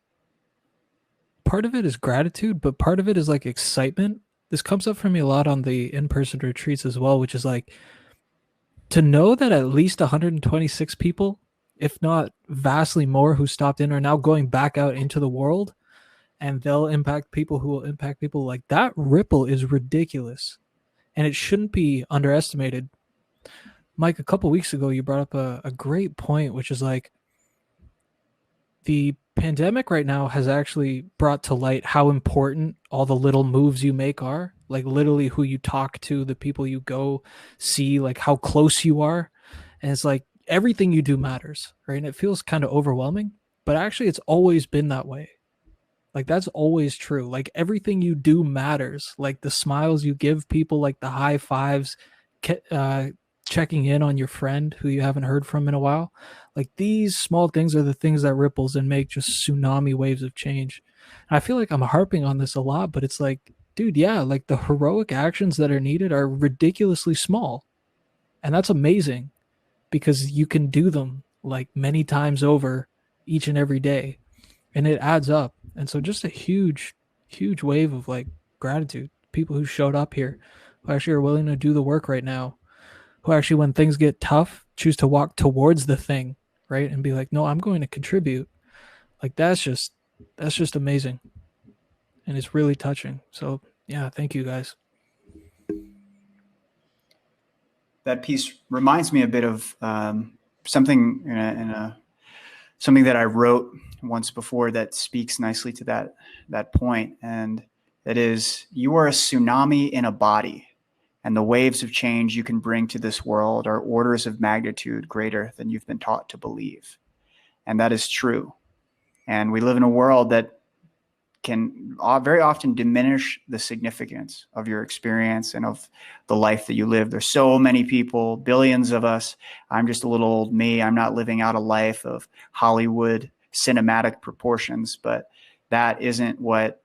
part of it is gratitude, but part of it is like excitement. This comes up for me a lot on the in-person retreats as well, which is like to know that at least 126 people, if not vastly more, who stopped in are now going back out into the world, and they'll impact people who will impact people. Like, that ripple is ridiculous, and it shouldn't be underestimated. Mike, a couple weeks ago, you brought up a great point, which is like the pandemic right now has actually brought to light how important all the little moves you make are. Like, literally who you talk to, the people you go see, like how close you are. And it's like everything you do matters, right? And it feels kind of overwhelming, but actually it's always been that way. Like, that's always true. Like, everything you do matters. Like the smiles you give people, like the high fives, checking in on your friend who you haven't heard from in a while. Like, these small things are the things that ripples and make just tsunami waves of change. And I feel like I'm harping on this a lot, but it's like, dude, yeah, like the heroic actions that are needed are ridiculously small. And that's amazing, because you can do them like many times over each and every day, and it adds up. And so just a huge wave of like gratitude, people who showed up here, who actually are willing to do the work right now, who actually, when things get tough, choose to walk towards the thing, right? And be like, no, I'm going to contribute. Like, that's just amazing. And it's really touching. So yeah, thank you guys. That piece reminds me a bit of something something that I wrote once before that speaks nicely to that point. And that is, you are a tsunami in a body, and the waves of change you can bring to this world are orders of magnitude greater than you've been taught to believe. And that is true. And we live in a world that can very often diminish the significance of your experience and of the life that you live. There's so many people, billions of us. I'm just a little old me. I'm not living out a life of Hollywood cinematic proportions, but that isn't what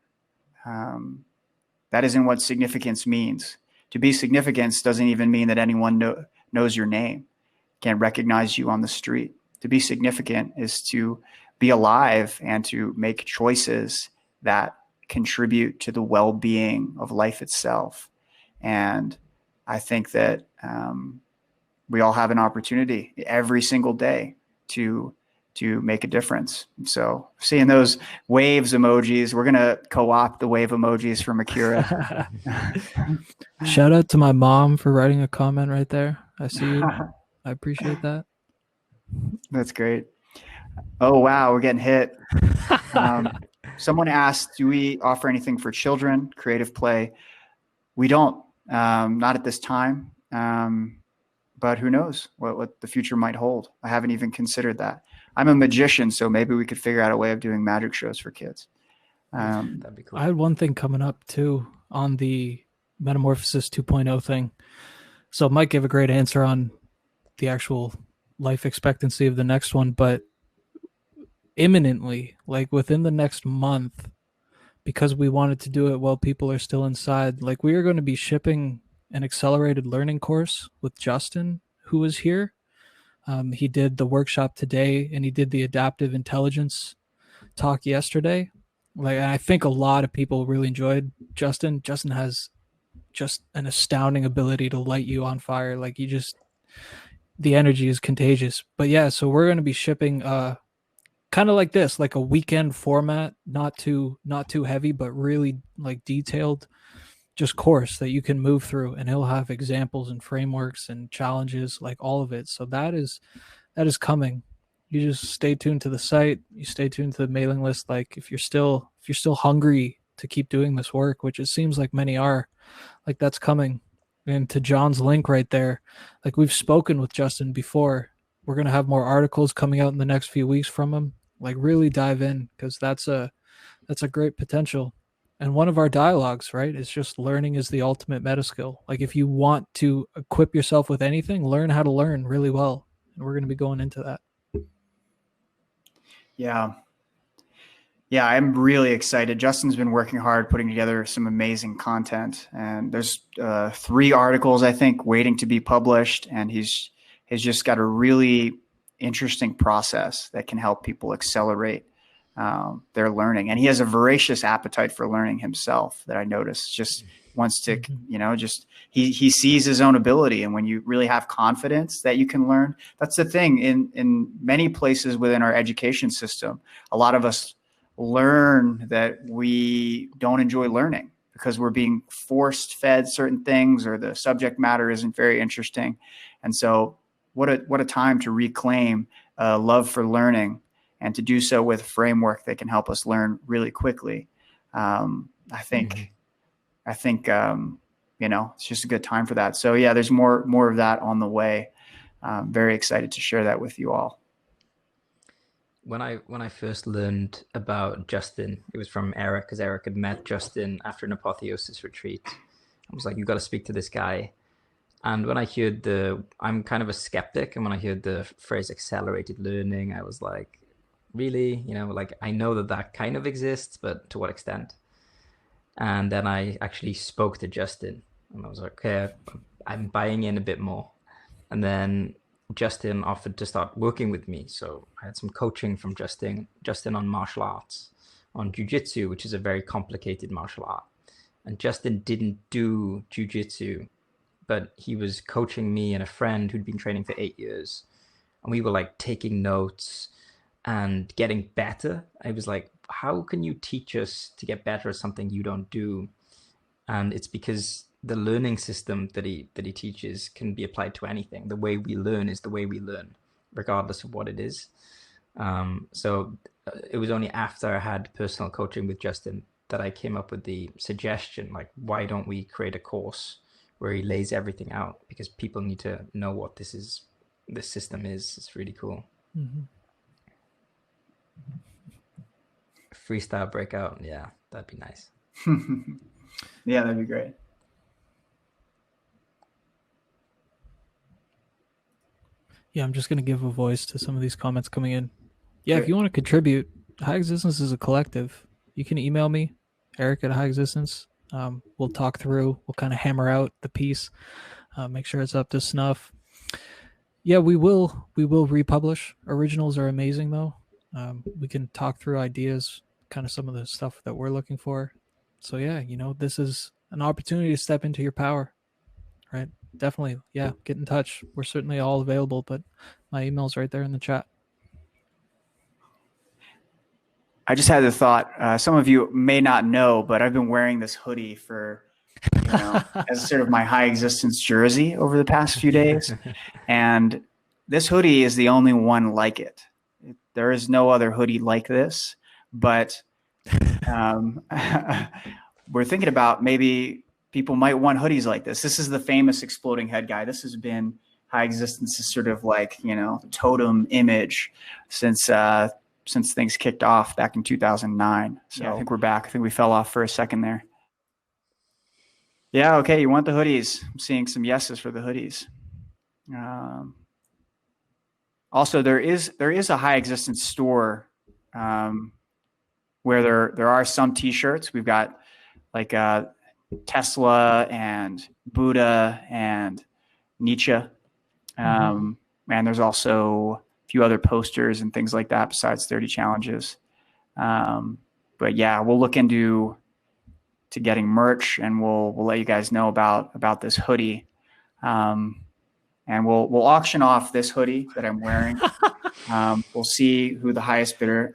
significance means. To be significance doesn't even mean that anyone knows your name, can't recognize you on the street. To be significant is to be alive and to make choices that contribute to the well-being of life itself. And I think that we all have an opportunity every single day to make a difference. So seeing those waves emojis, we're going to co-opt the wave emojis from Akira. Shout out to my mom for writing a comment right there. I see you. I appreciate that. That's great. Oh, wow. We're getting hit. Someone asked, do we offer anything for children, creative play? We don't, not at this time. But who knows what the future might hold. I haven't even considered that. I'm a magician, so maybe we could figure out a way of doing magic shows for kids. That'd be cool. I had one thing coming up too on the Metamorphosis 2.0 thing. So Mike gave a great answer on the actual life expectancy of the next one, but imminently, like within the next month, because we wanted to do it while people are still inside, like we are going to be shipping an accelerated learning course with Justin, who was here. He did the workshop today, and he did the adaptive intelligence talk yesterday. Like, I think a lot of people really enjoyed Justin. Justin has just an astounding ability to light you on fire. Like, the energy is contagious. But yeah, so we're going to be shipping kind of like this, like a weekend format, not too heavy, but really like detailed, just course that you can move through, and he'll have examples and frameworks and challenges, like all of it. So that is coming. You just stay tuned to the site. You stay tuned to the mailing list. Like if you're still hungry to keep doing this work, which it seems like many are, like that's coming. And to John's link right there, like we've spoken with Justin before. We're going to have more articles coming out in the next few weeks from him. Like really dive in, because that's a great potential. And one of our dialogues, right, is just learning is the ultimate meta skill. Like if you want to equip yourself with anything, learn how to learn really well. And we're going to be going into that. Yeah. Yeah, I'm really excited. Justin's been working hard putting together some amazing content, and there's 3 articles, I think, waiting to be published, and he's just got a really interesting process that can help people accelerate their learning. And he has a voracious appetite for learning himself that I noticed. Just wants to, just he sees his own ability. And when you really have confidence that you can learn, that's the thing in many places within our education system. A lot of us learn that we don't enjoy learning because we're being forced fed certain things, or the subject matter isn't very interesting. And so what a time to reclaim love for learning, and to do so with a framework that can help us learn really quickly. I think it's just a good time for that. So yeah, there's more of that on the way. I'm very excited to share that with you all. When I first learned about Justin, it was from Eric, because Eric had met Justin after an Apotheosis retreat. I was like, you got to speak to this guy. And when I heard I'm kind of a skeptic, and when I heard the phrase accelerated learning, I was like, really? Like I know that kind of exists, but to what extent? And then I actually spoke to Justin, and I was like, okay, I'm buying in a bit more. And then Justin offered to start working with me. So I had some coaching from Justin on martial arts, on jiu-jitsu, which is a very complicated martial art. And Justin didn't do jiu-jitsu, but he was coaching me and a friend who'd been training for 8 years. And we were like taking notes and getting better. I was like, how can you teach us to get better at something you don't do? And it's because the learning system that he teaches can be applied to anything. The way we learn is the way we learn, regardless of what it is. So it was only after I had personal coaching with Justin that I came up with the suggestion, like, why don't we create a course where he lays everything out? Because people need to know what this system is. It's really cool. Mm-hmm. Freestyle breakout. Yeah, That'd be nice. Yeah, that'd be great. Yeah, I'm just going to give a voice to some of these comments coming in. Yeah, Great. if you want to contribute, High Existence is a collective. You can email me, Eric at High Existence. We'll talk through, we'll kind of hammer out the piece, make sure it's up to snuff. Yeah, we will republish. Originals are amazing though. We can talk through ideas, kind of some of the stuff that we're looking for. So yeah, this is an opportunity to step into your power, right? Definitely. Yeah, get in touch. We're certainly all available, but my email's right there in the chat. I just had the thought, some of you may not know, but I've been wearing this hoodie for, as sort of my High Existence jersey over the past few days. And this hoodie is the only one like it. There is no other hoodie like this, but we're thinking about maybe people might want hoodies like this. This is the famous exploding head guy. This has been High Existence's sort of like, totem image since things kicked off back in 2009. So I think we're back. I think we fell off for a second there. Yeah, okay, you want the hoodies. I'm seeing some yeses for the hoodies. Also, there is a High Existence store where there are some T-shirts. We've got like Tesla and Buddha and Nietzsche, and there's also a few other posters and things like that besides 30 challenges. But yeah, we'll look into getting merch, and we'll let you guys know about this hoodie. And we'll auction off this hoodie that I'm wearing. We'll see who the highest bidder.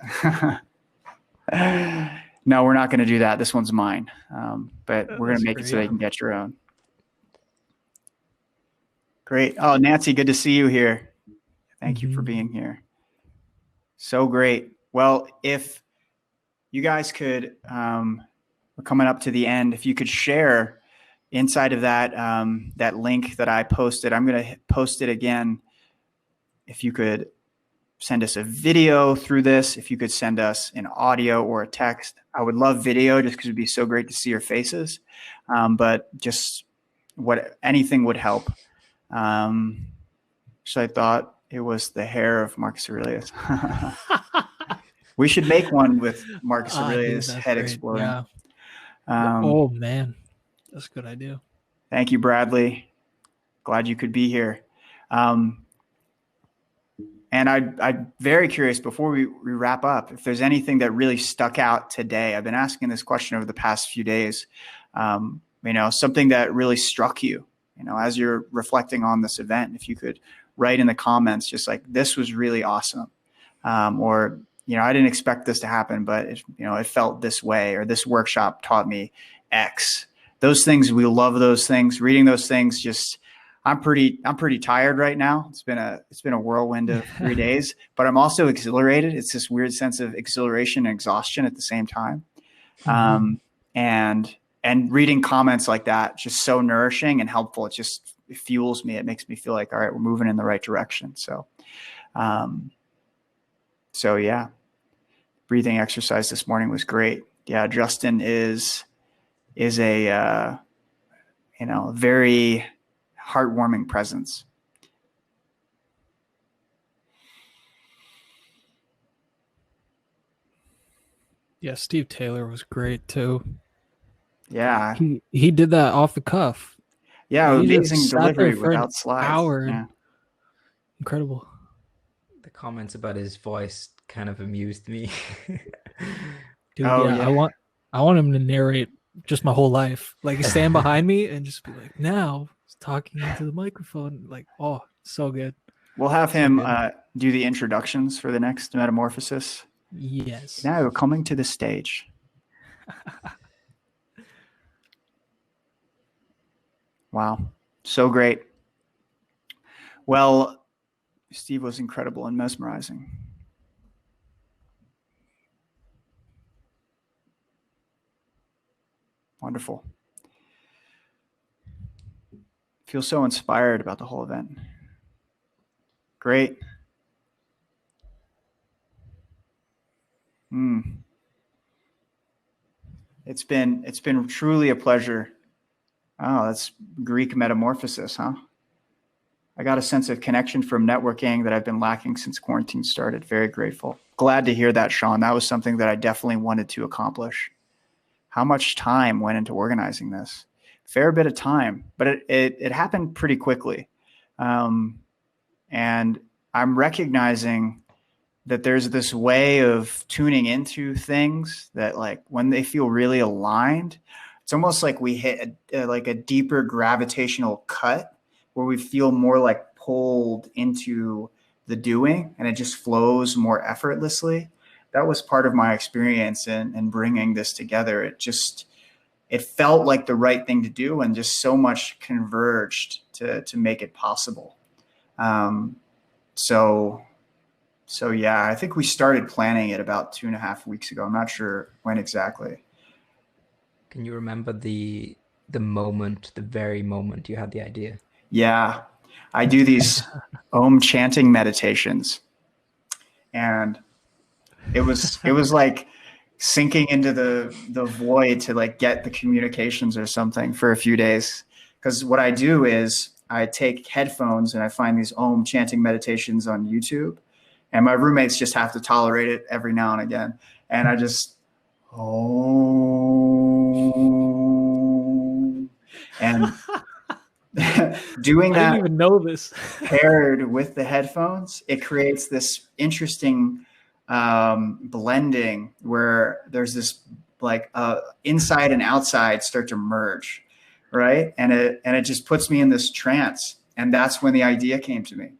No, we're not going to do that. This one's mine. But we're going to make it so they can get your own. Great. Oh, Nancy, good to see you here. Thank you for being here. So great. Well, if you guys could, we're coming up to the end. If you could share inside of that that link that I posted, I'm going to post it again. If you could send us a video through this, if you could send us an audio or a text. I would love video just because it'd be so great to see your faces. But just anything would help. So I thought it was the hair of Marcus Aurelius. We should make one with Marcus Aurelius' head great. Exploding. Yeah. Oh man, that's a good idea. Thank you, Bradley. Glad you could be here. And I'm very curious, before we wrap up, if there's anything that really stuck out today. I've been asking this question over the past few days. Something that really struck you, as you're reflecting on this event. If you could write in the comments, just like, this was really awesome. Or, I didn't expect this to happen, but it felt this way, or this workshop taught me X. Those things, we love those things. Reading those things, I'm pretty tired right now. It's been a whirlwind of 3 days, but I'm also exhilarated. It's this weird sense of exhilaration and exhaustion at the same time. And reading comments like that, just so nourishing and helpful. It fuels me. It makes me feel like, all right, we're moving in the right direction. So yeah, breathing exercise this morning was great. Yeah, Justin is a very heartwarming presence. Yeah, Steve Taylor was great too. Yeah, he did that off the cuff. Yeah, amazing delivery without slides. Hour. Yeah. Incredible. The comments about his voice kind of amused me. Dude, yeah. I want him to narrate just my whole life. Like, stand behind me and just be like, now talking into the microphone. Like, oh, so good. We'll have him do the introductions for the next Metamorphosis. Yes. Now coming to the stage. Wow. So great. Well, Steve was incredible and mesmerizing. Wonderful. Feel so inspired about the whole event. Great. It's been truly a pleasure. Oh, that's Greek metamorphosis, huh? I got a sense of connection from networking that I've been lacking since quarantine started. Very grateful. Glad to hear that, Sean. That was something that I definitely wanted to accomplish. How much time went into organizing this? Fair bit of time, but it happened pretty quickly. And I'm recognizing that there's this way of tuning into things that, like, when they feel really aligned, it's almost like we hit like a deeper gravitational cut where we feel more like pulled into the doing, and it just flows more effortlessly. That was part of my experience in bringing this together. It felt like the right thing to do, and just so much converged to make it possible. So yeah, I think we started planning it about 2.5 weeks ago. I'm not sure when exactly. Can you remember the moment, the very moment you had the idea? Yeah, I do these Om chanting meditations, and it was like sinking into the void to like get the communications or something for a few days. Because what I do is I take headphones and I find these Om chanting meditations on YouTube, and my roommates just have to tolerate it every now and again. And I just, oh, and doing I that didn't even know this. paired with the headphones, it creates this interesting blending where there's this like inside and outside start to merge, right? And it just puts me in this trance. And that's when the idea came to me.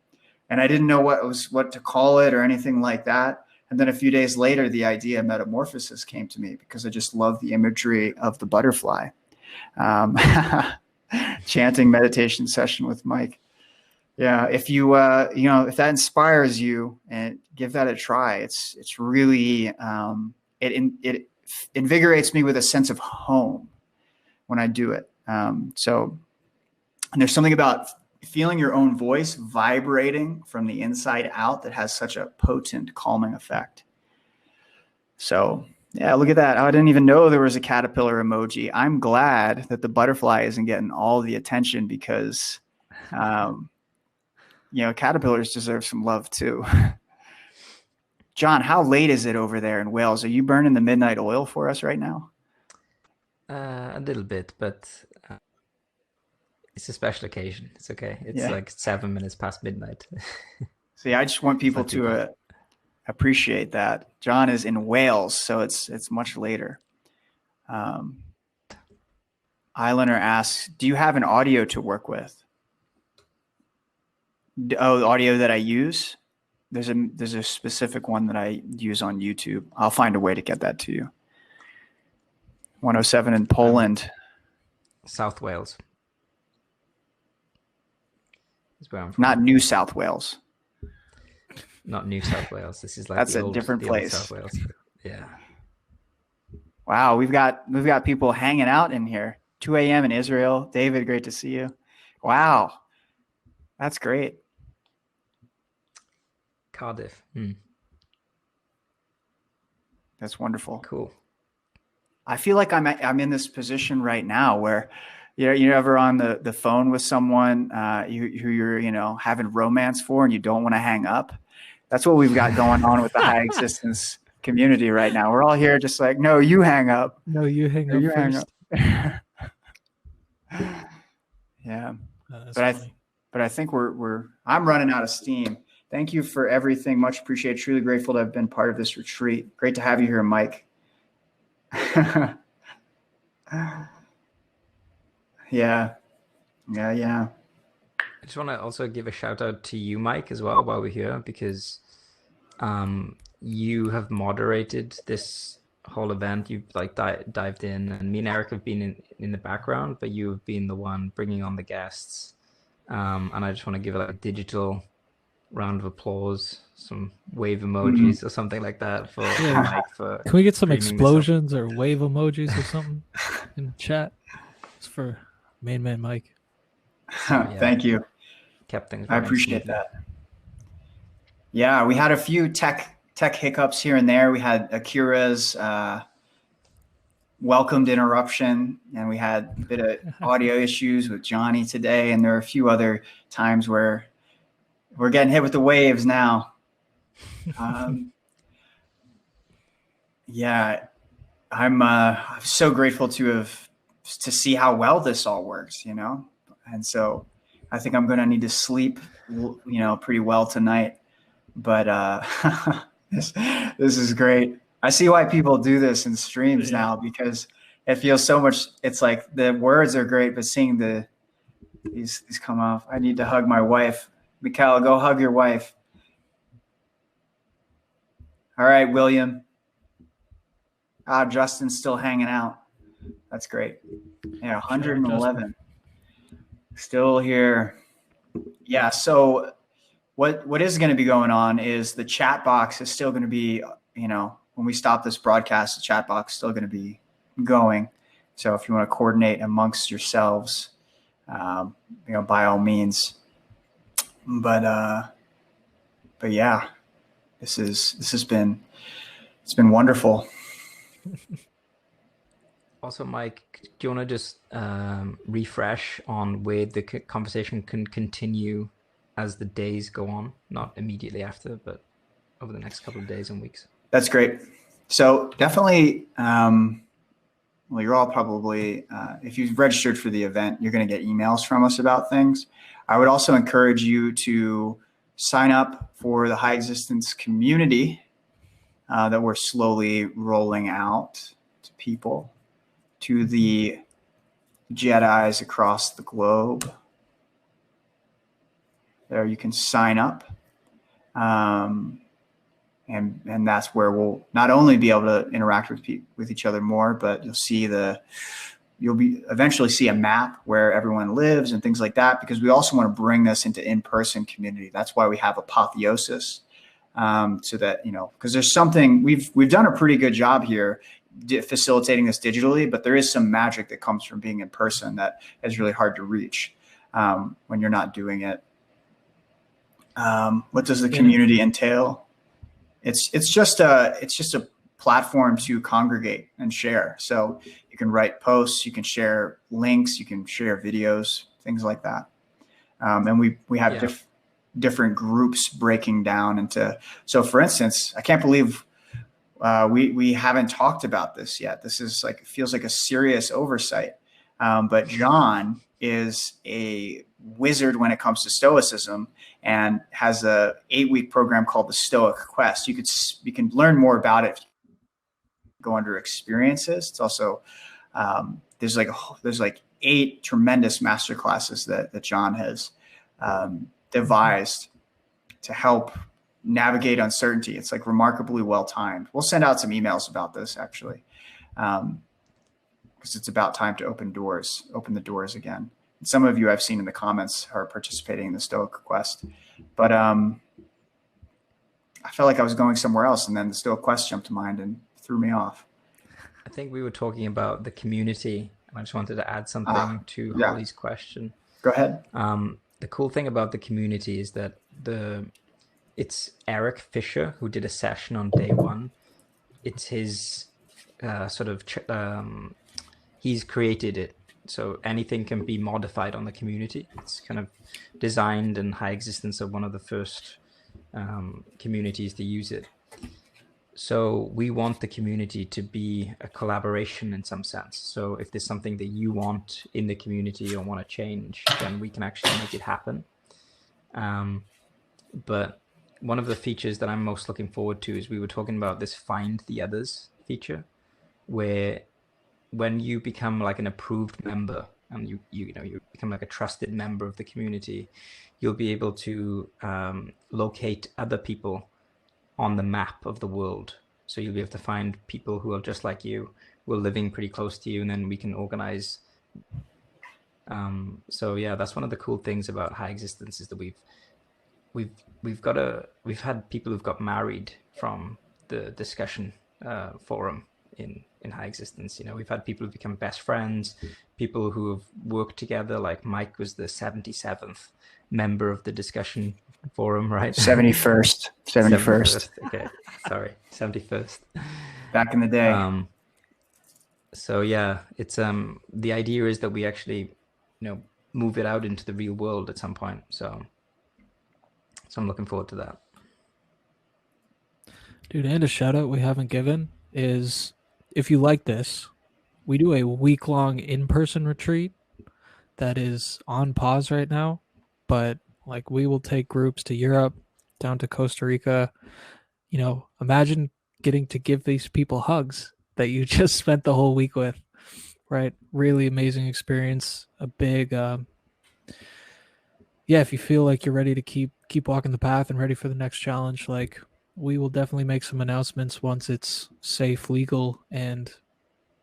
And I didn't know what to call it or anything like that. And then a few days later, the idea Metamorphosis came to me because I just love the imagery of the butterfly. Chanting meditation session with Mike. Yeah, if you if that inspires you, and give that a try. It's really it invigorates me with a sense of home when I do it. So, and there's something about feeling your own voice vibrating from the inside out that has such a potent calming effect. So yeah, look at that. I didn't even know there was a caterpillar emoji. I'm glad that the butterfly isn't getting all the attention because, caterpillars deserve some love too. John, how late is it over there in Wales? Are you burning the midnight oil for us right now? A little bit, but it's a special occasion. It's okay. It's like 7 minutes past midnight. See, I just want people to appreciate that. John is in Wales, so it's much later. Islander asks, do you have an audio to work with? Oh, the audio that I use? There's a specific one that I use on YouTube. I'll find a way to get that to you. 107 in Poland. South Wales is where I'm from. Not New South Wales. Not New South Wales. This is like that's a different place. South Wales. Yeah. Wow, we've got people hanging out in here. 2 a.m. in Israel. David, great to see you. Wow, that's great. Cardiff. That's wonderful. Cool. I feel like I'm in this position right now where you're ever on the phone with someone who you're having romance for and you don't want to hang up. That's what we've got going on with the HighExistence community right now. We're all here just like, no, you hang up. No, you hang up first. Yeah. Funny. But I think I'm running out of steam. Thank you for everything. Much appreciated. Truly grateful to have been part of this retreat. Great to have you here, Mike. Yeah. I just want to also give a shout out to you, Mike, as well, while we're here, because you have moderated this whole event. You've like dived in, and me and Eric have been in the background, but you have been the one bringing on the guests. And I just want to give a digital round of applause, some wave emojis or something like that for Mike. Can we get some explosions or wave emojis or something in the chat? It's for main man Mike. Thank you. Kept things. I appreciate that. Yeah, we had a few tech hiccups here and there. We had Akira's welcomed interruption, and we had a bit of audio issues with Johnny today, and there are a few other times where we're getting hit with the waves now. Yeah, I'm so grateful to see how well this all works, and so I think I'm going to need to sleep, pretty well tonight. But this is great. I see why people do this in streams now, because it feels so much. It's like the words are great, but seeing these come off. I need to hug my wife. Mikhail, go hug your wife. All right, William. Justin's still hanging out. That's great. Yeah, 111. Still here. Yeah, so what is going to be going on is the chat box is still going to be, when we stop this broadcast, the chat box is still going to be going. So if you want to coordinate amongst yourselves, by all means. But yeah, it's been wonderful. Also, Mike, do you want to just refresh on where the conversation can continue as the days go on? Not immediately after, but over the next couple of days and weeks. That's great. So definitely, well, you're all probably, if you've registered for the event, you're going to get emails from us about things. I would also encourage you to sign up for the HighExistence community that we're slowly rolling out to people, to the Jedis across the globe. There you can sign up. And that's where we'll not only be able to interact with each other more, but you'll eventually see a map where everyone lives and things like that, because we also want to bring this into in-person community. That's why we have Apotheosis, so that, because there's something we've done a pretty good job here facilitating this digitally, but there is some magic that comes from being in person that is really hard to reach when you're not doing it. What does the community entail? It's just a platform to congregate and share. So you can write posts, you can share links, you can share videos, things like that. And we have different groups breaking down into. So for instance, I can't believe we haven't talked about this yet. This is it feels like a serious oversight. But John is a wizard when it comes to Stoicism and has a 8-week program called the Stoic Quest. You can learn more about it. Go under experiences. It's also there's 8 tremendous master classes that John has devised to help navigate uncertainty. It's remarkably well timed. We'll send out some emails about this actually, because it's about time to open the doors again. And some of you I've seen in the comments are participating in the Stoic Quest, but I felt like I was going somewhere else, and then the Stoic Quest jumped to mind and threw me off. I think we were talking about the community, and I just wanted to add something to Holly's question. Go ahead. The cool thing about the community is that it's Eric Fisher who did a session on day 1. It's his he's created it. So anything can be modified on the community. It's kind of designed, and HighExistence are one of the first communities to use it. So we want the community to be a collaboration in some sense. So if there's something that you want in the community or want to change, then we can actually make it happen. But one of the features that I'm most looking forward to is we were talking about this Find the Others feature, where when you become an approved member and you become a trusted member of the community, you'll be able to locate other people on the map of the world. So you'll be able to find people who are just like you, who are living pretty close to you, and then we can organize. So yeah, that's one of the cool things about HighExistence, is that we've had people who've got married from the discussion forum in HighExistence. We've had people who become best friends, people who have worked together. Like Mike was the 77th member of the discussion forum, right? 71st. Okay, sorry, 71st. Back in the day. So yeah, it's the idea is that we actually, move it out into the real world at some point. So I'm looking forward to that. Dude, and a shout out we haven't given is, if you like this, we do a week long in person retreat that is on pause right now, but like we will take groups to Europe, down to Costa Rica. Imagine getting to give these people hugs that you just spent the whole week with, right? Really amazing experience. A big, yeah. If you feel like you're ready to keep walking the path and ready for the next challenge, like we will definitely make some announcements once it's safe, legal, and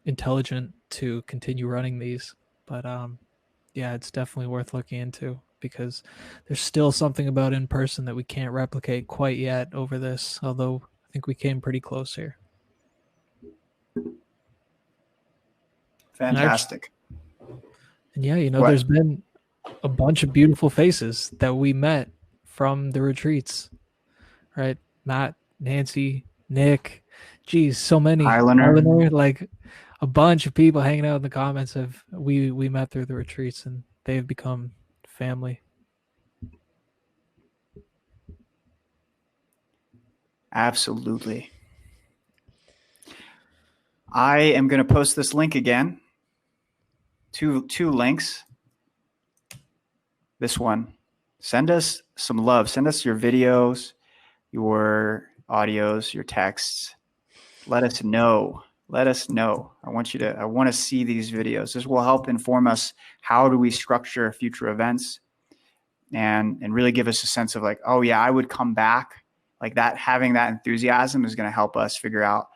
intelligent to continue running these. But yeah, it's definitely worth looking into because there's still something about in person that we can't replicate quite yet over this, although I think we came pretty close here. Fantastic. And yeah, What? there's been a bunch of beautiful faces that we met from the retreats, right? Matt, Nancy, Nick, geez, so many. Highlander. Eleanor, like a bunch of people hanging out in the comments of we met through the retreats, and they've become family. Absolutely. I am going to post this link again. Two links. This one. Send us some love. Send us your videos, your audios, your texts. Let us know. Let us know. I want to see these videos. This will help inform us how do we structure future events and really give us a sense of like, oh yeah, I would come back. Like that, having that enthusiasm is going to help us figure out,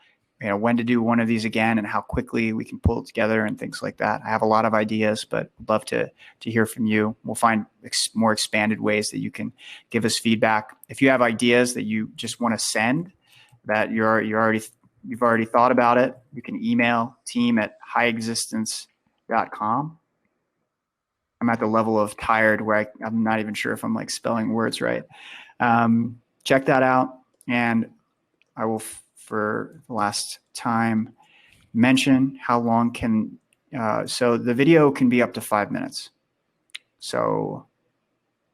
when to do one of these again and how quickly we can pull it together and things like that. I have a lot of ideas, but I'd love to hear from you. We'll find more expanded ways that you can give us feedback. If you have ideas that you just want to send, that you've already thought about it, you can email team@HighExistence.com. I'm at the level of tired where I'm not even sure if I'm like spelling words right. Check that out. And I will, for the last time, mention how long so the video can be up to 5 minutes. So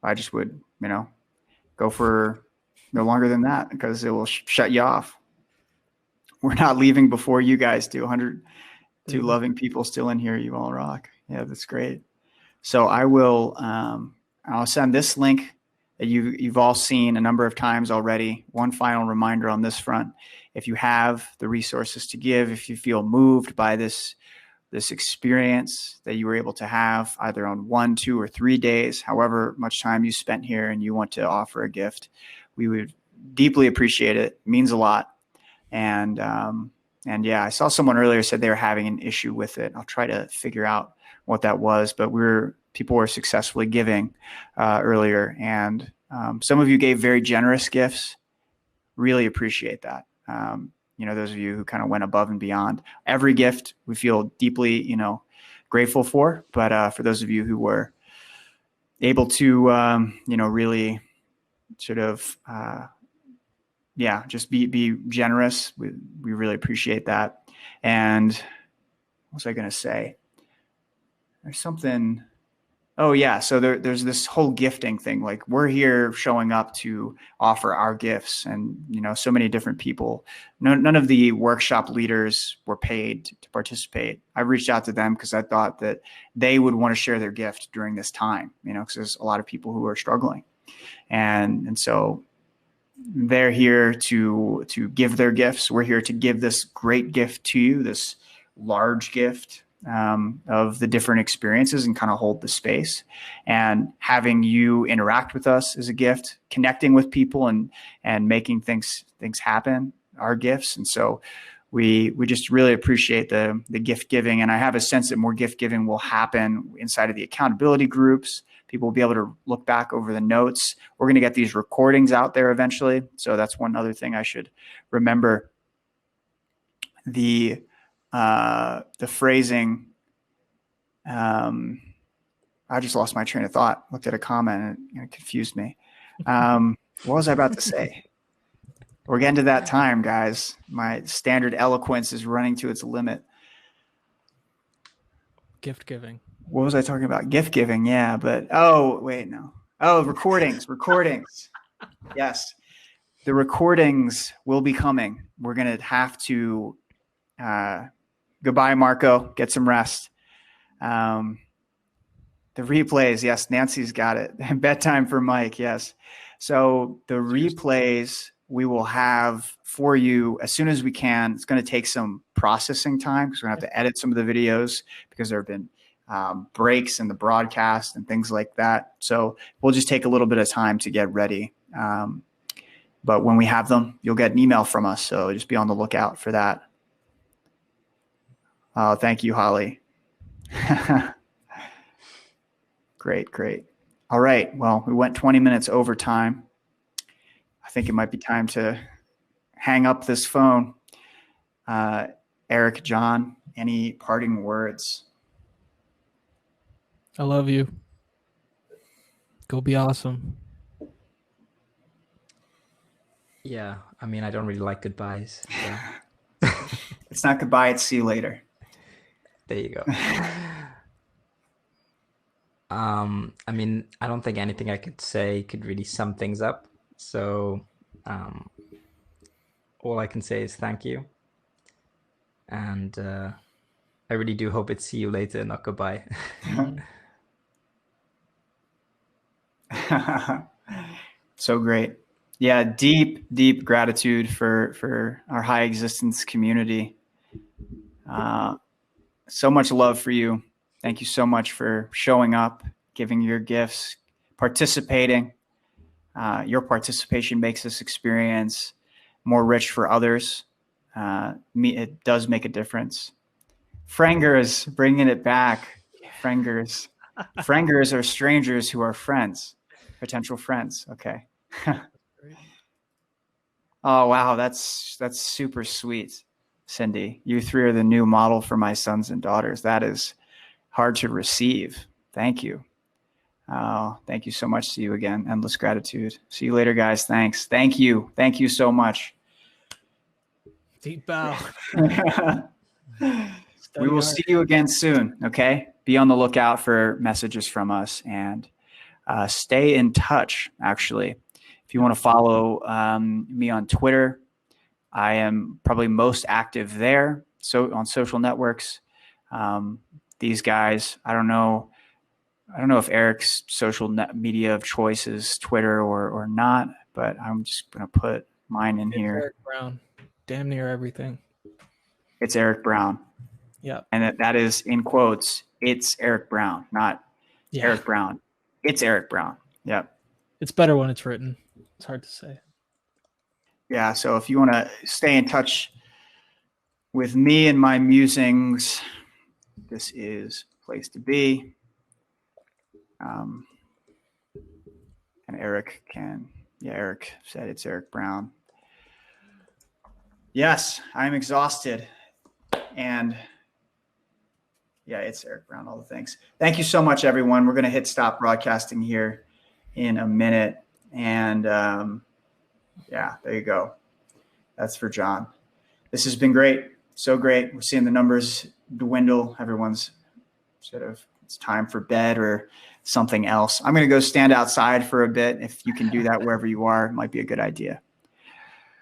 I just would, go for no longer than that because it will shut you off. We're not leaving before you guys do. 102 loving people still in here. You all rock. Yeah, that's great. So I will, I'll send this link that you've all seen a number of times already. One final reminder on this front: if you have the resources to give, if you feel moved by this experience that you were able to have either on 1, 2, or 3 days, however much time you spent here, and you want to offer a gift, we would deeply appreciate it. It means a lot. And yeah, I saw someone earlier said they were having an issue with it. I'll try to figure out what that was, but people were successfully giving earlier, and some of you gave very generous gifts. Really appreciate that. Those of you who kind of went above and beyond. Every gift we feel deeply, grateful for, but for those of you who were able to, really sort of, just be generous. We really appreciate that. And what was I going to say? There's something. Oh yeah. So there's this whole gifting thing. Like we're here showing up to offer our gifts, and so many different people. None of the workshop leaders were paid to participate. I reached out to them because I thought that they would want to share their gift during this time. Because there's a lot of people who are struggling, and so they're here to give their gifts. We're here to give this great gift to you, this large gift of the different experiences, and kind of hold the space. And having you interact with us is a gift. Connecting with people and making things happen are gifts. And so we just really appreciate the gift giving. And I have a sense that more gift giving will happen inside of the accountability groups. People will be able to look back over the notes. We're going to get these recordings out there eventually. So that's one other thing I should remember. The phrasing, I just lost my train of thought. Looked at a comment and it confused me. What was I about to say? We're getting to that time, guys. My standard eloquence is running to its limit. gift giving. What was I talking about? Gift giving. Yeah. But, oh, wait, no. Oh, recordings. Yes. The recordings will be coming. We're going to have to, goodbye, Marco. Get some rest. The replays, yes, Nancy's got it. Bedtime for Mike, yes. So the replays we will have for you as soon as we can. It's going to take some processing time because we're going to have to edit some of the videos because there have been breaks in the broadcast and things like that. So we'll just take a little bit of time to get ready. But when we have them, you'll get an email from us. So just be on the lookout for that. Oh, thank you, Holly. Great. All right. Well, we went 20 minutes over time. I think it might be time to hang up this phone. Eric, John, any parting words? I love you. Go be awesome. Yeah, I mean, I don't really like goodbyes. So. It's not goodbye, it's see you later. There you go. I mean, I don't think anything I could say could really sum things up. So all I can say is thank you. And I really do hope it's see you later, not goodbye. So great. Yeah, deep gratitude for our high existence community. So much love for you. Thank you so much for showing up, giving your gifts, participating. Your participation makes this experience more rich for others. It does make a difference. Frangers, bringing it back. Frangers. Frangers are strangers who are friends, potential friends. Okay. Oh, wow. That's super sweet, Cindy. You three are the new model for my sons and daughters. That is hard to receive. Thank you. Thank you so much. See you again. Endless gratitude. See you later, guys. Thanks. Thank you. Thank you so much. Deep bow. We will see you again soon. Okay. Be on the lookout for messages from us and stay in touch. Actually, if you want to follow me on Twitter, I am probably most active there. So on social networks, these guys, I don't know if Eric's social media of choice is Twitter or not, but I'm just going to put mine in here. Eric Brown. Damn near everything. It's Eric Brown. Yeah. And that is in quotes, it's Eric Brown, not Eric Brown. It's Eric Brown. Yep. It's better when it's written. It's hard to say. Yeah. So if you want to stay in touch with me and my musings, this is a place to be. And Eric said it's Eric Brown. Yes, I'm exhausted. And yeah, it's Eric Brown, all the things. Thank you so much, everyone. We're going to hit stop broadcasting here in a minute. And yeah, there you go. That's for John. This has been great. So great. We're seeing the numbers dwindle. Everyone's sort of, it's time for bed or something else. I'm going to go stand outside for a bit. If you can do that wherever you are, it might be a good idea.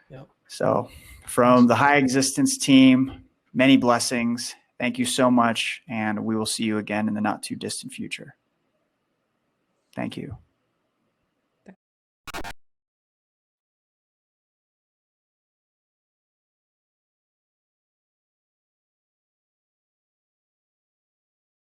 Yep. So from the High Existence team, many blessings. Thank you so much. And we will see you again in the not too distant future. Thank you.